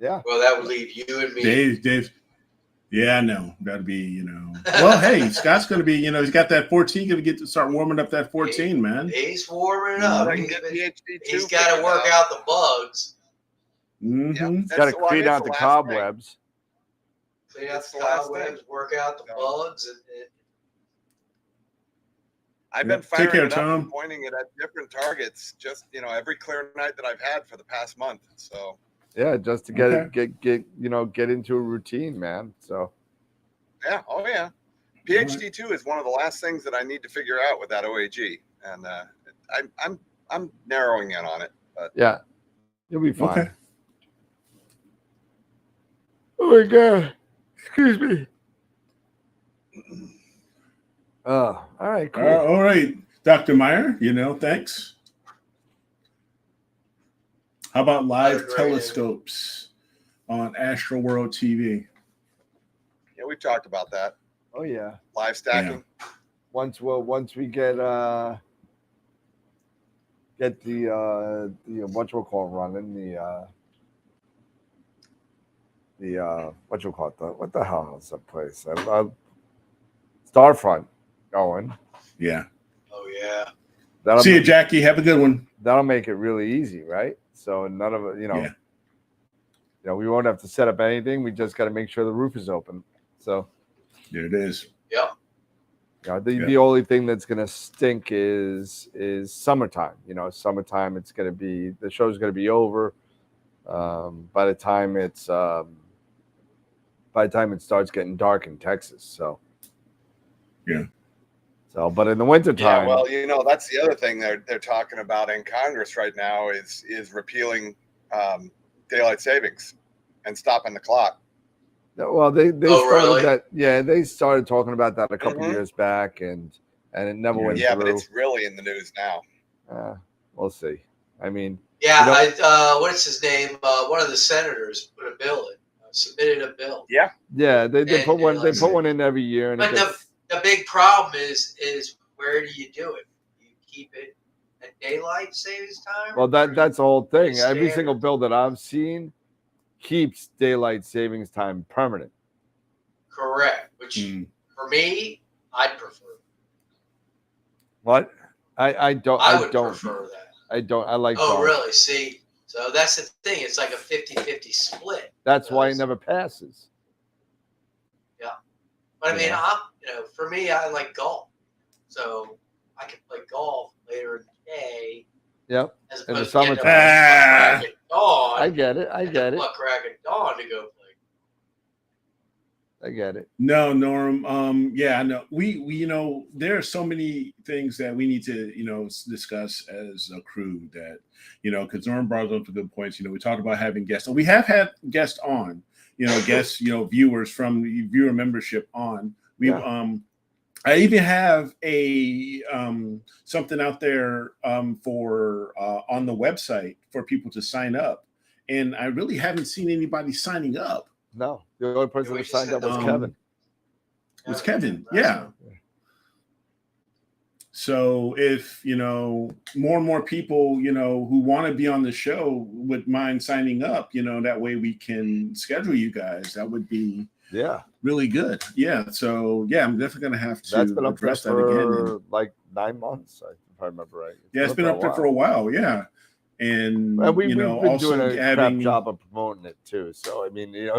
Yeah. Well, that would leave you and me. Dave. Yeah, no, that'd be, Well, hey, Scott's going to be, he's got that 14. Going to get to start warming up that 14, man. He's warming up. I can get PhD He's got to work out the bugs. Mm-hmm. Got to clean out the cobwebs. Clean out the the last cobwebs, work out the bugs, and I've been Take firing care, it up Tom. and pointing it at different targets. Just every clear night that I've had for the past month. So Yeah, just to get Okay. get into a routine, man. So yeah, oh yeah. PhD2 is one of the last things that I need to figure out with that OAG, and I'm narrowing in on it. But yeah, you'll be fine. Okay. Oh my god, excuse me. Oh, all right, cool. All right, Dr. Meyer, thanks. How about live Great. telescopes on AstroWorld TV? yeah, we've talked about that. Oh yeah. Live stacking. Once we get the what you call running what you call it, what the hell is that place? Starfront going. Yeah. oh yeah. That'll See you, make, Jackie. Have a good one. that'll make it really easy, right? So none of it, Yeah. we won't have to set up anything. We just got to make sure the roof is open. So There it is. Yep. the only thing that's gonna stink is summertime. Summertime. It's gonna be the show's gonna be over by the time it starts getting dark in Texas. So Yeah. So, but in the wintertime, Yeah, well, that's the other thing they're talking about in Congress right now is repealing daylight savings and stopping the clock. well, they started really? that. Yeah, they started talking about that a couple Mhm. years back, and it never went Yeah, through. but it's really in the news now. We'll see. I mean, Yeah, what's his name? One of the senators put a bill in, submitted a bill. Yeah. yeah, they And put one. They daylight put one in every year, and But it gets, the big problem is where do you do it? You keep it at daylight savings time? well, or that's the whole thing. It's Every standard. single bill that I've seen keeps daylight savings time permanent. correct. Which Mm. for me, I'd prefer. What? I don't. I I would don't. prefer that. I don't. I like. Oh, dark. really? See, so that's the thing. It's like a 50-50 split. That's why it Because- never passes. But I mean, Yeah. for me, I like golf, so I can play golf later in the day Yep. as In the opposed to getting up summertime. at dawn. I get it. I and get it. Buck crack at dawn to go play. I get it. No, Norm. Yeah, I know. We there are so many things that we need to, discuss as a crew that, because Norm brought up the good points. We talked about having guests. And we have had guests on, guests, viewers from the viewer membership on. We I even have a something out there for on the website for people to sign up. And I really haven't seen anybody signing up. No, the only person who signed up was Kevin. Was Kevin, yeah. So if more and more people who want to be on the show would mind signing up, that way we can schedule you guys. That would be really good. Yeah. So yeah, I'm definitely gonna have to That's been up there address that for again. like 9 months, if I remember right. It's been up there for a while. Yeah. And we've been also doing a having crap job of promoting it too. So I mean, we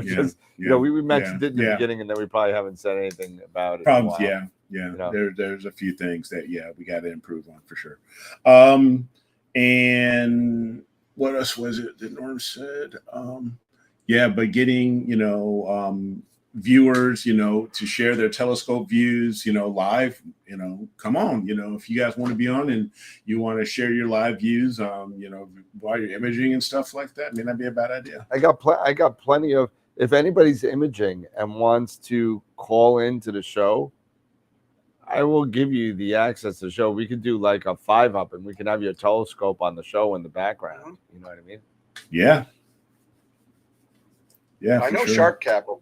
mentioned it in the beginning, and then we probably haven't said anything about it. Problems, There's a few things that we got to improve on for sure. And what else was it that Norm said? But getting viewers, to share their telescope views, live, come on, if you guys want to be on and you want to share your live views, while you're imaging and stuff like that, may not be a bad idea. I got plenty of, if anybody's imaging and wants to call into the show, I will give you the access to the show. We could do like a 5-up and we can have your telescope on the show in the background. You know what I mean? Yeah. Yeah. I know sure. Shark Cap will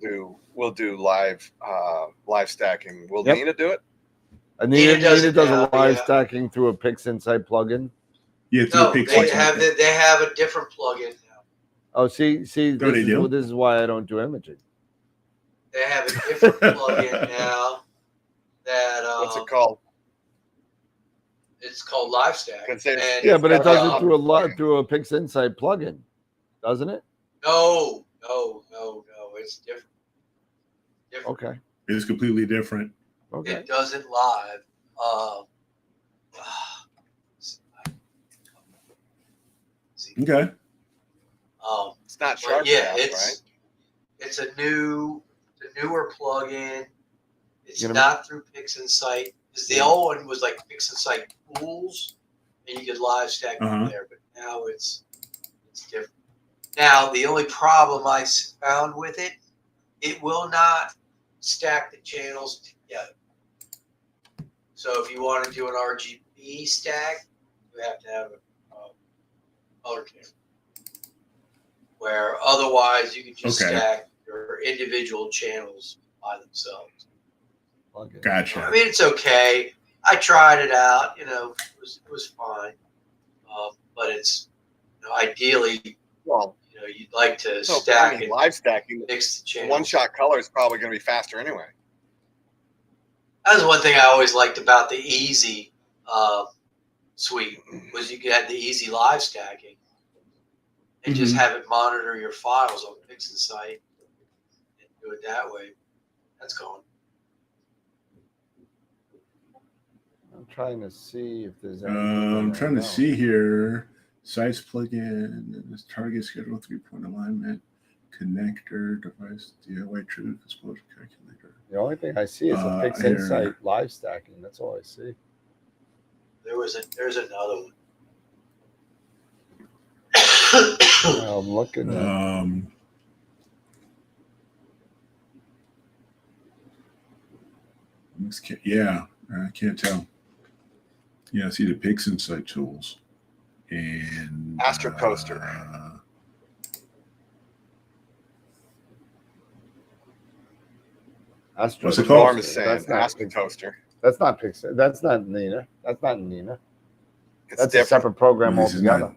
do live stacking. Will Nina do it? Nina does a live stacking through a PixInsight plugin. Yeah, they have a different plugin now. Oh, see, this is why I don't do imaging. They have a different plugin now. That what's it called? It's called Live Stack. But it does it through a PixInsight plugin, doesn't it? No, it's different. Okay. It's completely different. Okay. It does it live. Okay. It's not Shark Cap, right? It's a newer plugin. It's not through PixInsight. Because the old one was like PixInsight Tools, and you could live stack from there. But now it's different. Now the only problem I found with it, it will not stack the channels together. So if you want to do an RGB stack, you have to have a color camera. Where otherwise you can just stack your individual channels by themselves. Gotcha. I mean, it's okay. I tried it out. It was fine. But it's ideally, you'd like to stack it. Live stacking, mix the channels. One-shot color is probably going to be faster anyway. That was one thing I always liked about the Easy suite was you could have the Easy live stacking and just have it monitor your files on PixInsight and do it that way. That's gone. I'm trying to see if there's I'm trying to see here. Sites plugin, this target schedule 3-point alignment, connector, device, DIY truth, exposure calculator. The only thing I see is a PixInsight live stacking. That's all I see. There's another one. I'm looking at I can't tell. Yeah, I see the PixInsight tools. And AstroCoaster. What's it called? Norm is saying AstroCoaster. That's not Pixar. That's not Nina. That's not Nina. It's That's different. a separate program altogether.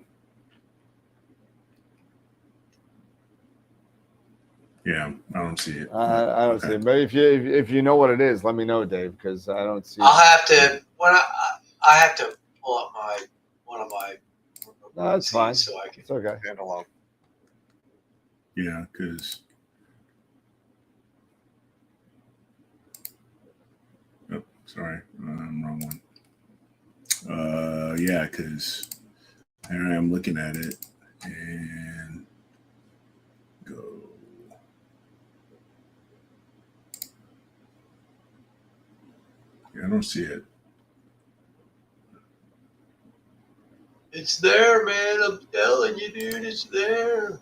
Yeah, I don't see it. I don't see it. But if you know what it is, let me know, Dave, because I don't see. I'll have to I have to pull up one of my. No, it's fine. So I can. It's okay. Stand alone. Yeah, because. Oh, sorry, wrong one. Yeah, because here I am looking at it and go. Yeah, I don't see it. It's there, man. I'm telling you, dude. It's there.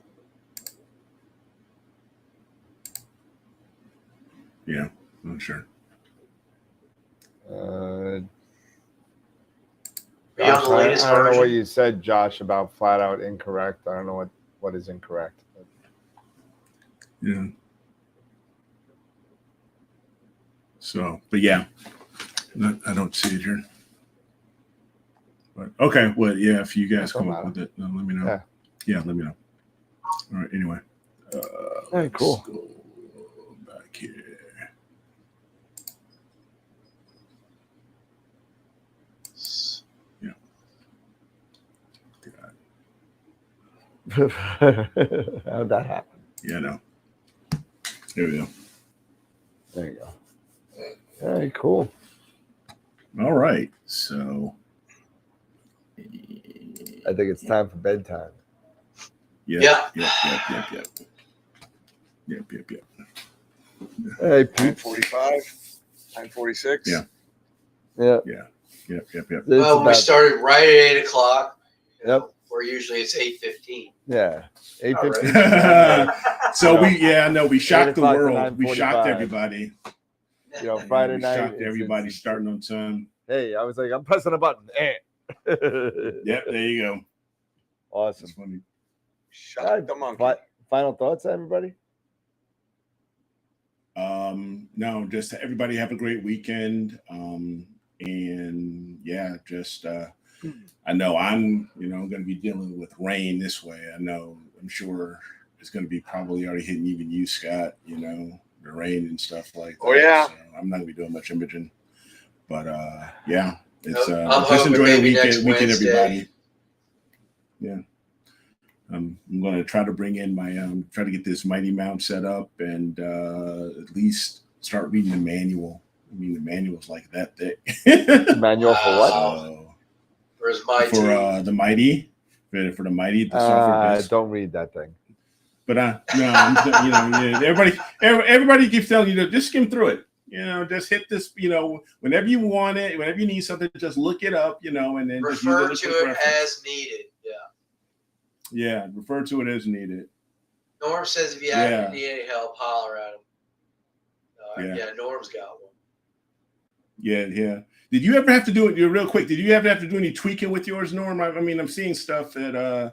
Yeah, I'm not sure. Be on the Josh, latest I don't know what version. you said, Josh, about flat out incorrect. I don't know what is incorrect. Yeah. So, but yeah, I don't see it here. But okay, well, yeah, if you guys come up with it, let me know. Yeah, let me know. All right, anyway. All right, cool. Let's go back here. Yeah. How'd that happen? Yeah, no. There we go. There you go. All right, cool. All right, so I think it's time for bedtime. Yep. Hey, peeps. 9:45, 9:46. Yeah. Yep. Well, we started right at 8 o'clock. Yep. Where usually it's 8:15. Yeah. 8:15. So we shocked the 8 o'clock to world. We shocked 9:45. everybody. You know, Friday We night. shocked everybody starting on time. Hey, I was like, I'm pressing a button. Yep, there you go. Awesome. That's funny. Shut the monkey. Final thoughts, everybody? No, just everybody have a great weekend. And yeah, just I know I'm going to be dealing with rain this way. I'm sure it's going to be probably already hitting even you, Scott, the rain and stuff like that. Oh, yeah. So I'm not going to be doing much imaging. But yeah, it's I'm just hoping enjoy the maybe next weekend, Wednesday. everybody. Yeah. I'm going to try to bring in my try to get this Mighty Mount set up and at least start reading the manual. I mean, the manual's like that thick. Manual for what? Where's my For the Mighty, for the Mighty, the software disc. Don't read that thing. But everybody keeps telling you to just skim through it. Just hit this. Whenever you want it, whenever you need something, just look it up. And then refer just to use it reference. as needed. Yeah. Yeah, refer to it as needed. Norm says if you need any help, holler at him. Yeah, Norm's got one. Yeah. Did you ever have to do it? Real quick. Did you ever have to do any tweaking with yours, Norm? I mean, I'm seeing stuff that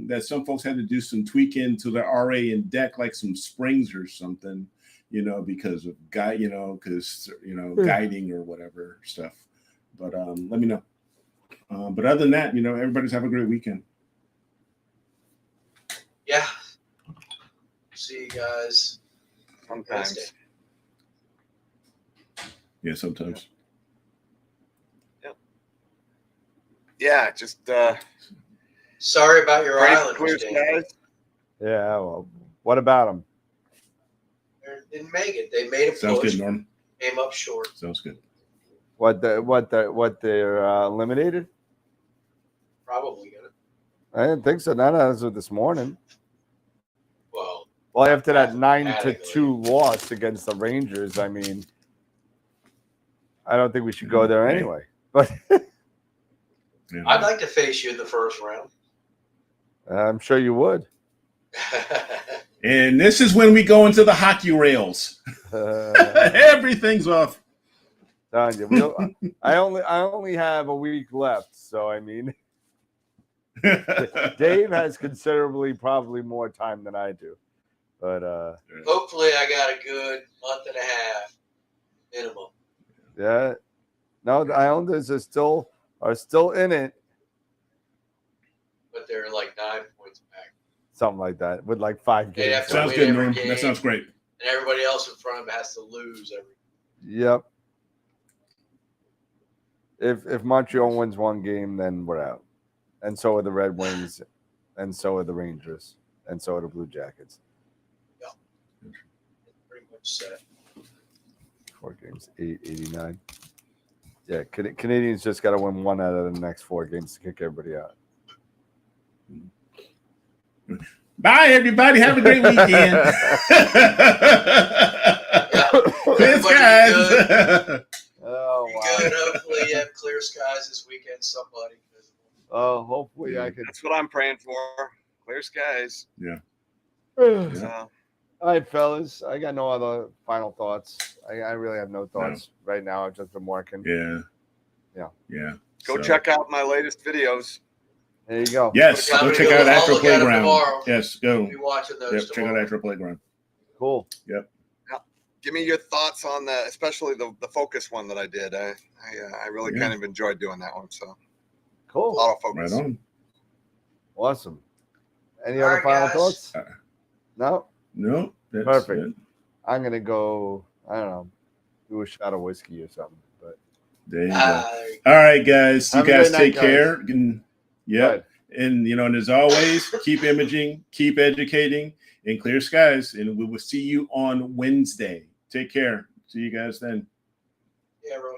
that some folks had to do some tweaking to the RA and deck, like some springs or something, because of guiding or whatever stuff. But let me know. But other than that, everybody's have a great weekend. Yeah. See you guys. Sometimes. Wednesday. Yeah, sometimes. Yeah, just Sorry about your pray for Islanders, clear Dan. skies. Yeah, well, what about them? They didn't make it. They made a Sounds push. good, Norm. Came up short. Sounds good. What they're eliminated? Probably gonna. I didn't think so. Not as of this morning. Well, after that 9-2 mathematically. loss against the Rangers, I mean, I don't think we should go there anyway. But I'd like to face you in the first round. I'm sure you would. And this is when we go into the hockey rails. Everything's off. Telling you, I only have a week left, so I mean, Dave has considerably probably more time than I do. But Hopefully, I got a good month and a half minimum. yeah, no, the Islanders are still in it, But they're like 9 points back. something like that, with like 5 They'd have games. to Sounds win good, every Norm. game, That sounds great. and everybody else in front of them has to lose every. Yep. If Montreal wins one game, then we're out, and so are the Red Wings, and so are the Rangers, and so are the Blue Jackets. Pretty much set. 4 games, 89. Yeah, Canadians just got to win 1 out of the next 4 games to kick everybody out. Bye, everybody. Have a great weekend. Everybody be good. Hopefully I can. That's what I'm praying for. Clear skies. Yeah. So, All right, fellas. I got no other final thoughts. I really have no thoughts right now. I've just been working. Yeah. Yeah. go check out my latest videos. There you go. Yes, I'm go gonna check go- out I'll Astro look at 'em Playground. tomorrow. Yes, go. We'll be watching those Yep, check out tomorrow. Astro Playground. Cool. Yep. Give me your thoughts on the, especially the focus one that I did. I really kind of enjoyed doing that one. So Cool. autofocus. Right on. Awesome. Any All other right, final guys. thoughts? No. No, that's Perfect. it. I'm gonna go. I don't know. Do a shot of whiskey or something. But There you go. There you All right, guys. You Have a guys great night, take guys. care. And, Good. and and as always, keep imaging, keep educating, and clear skies. And we will see you on Wednesday. Take care. See you guys then. Yeah, bro.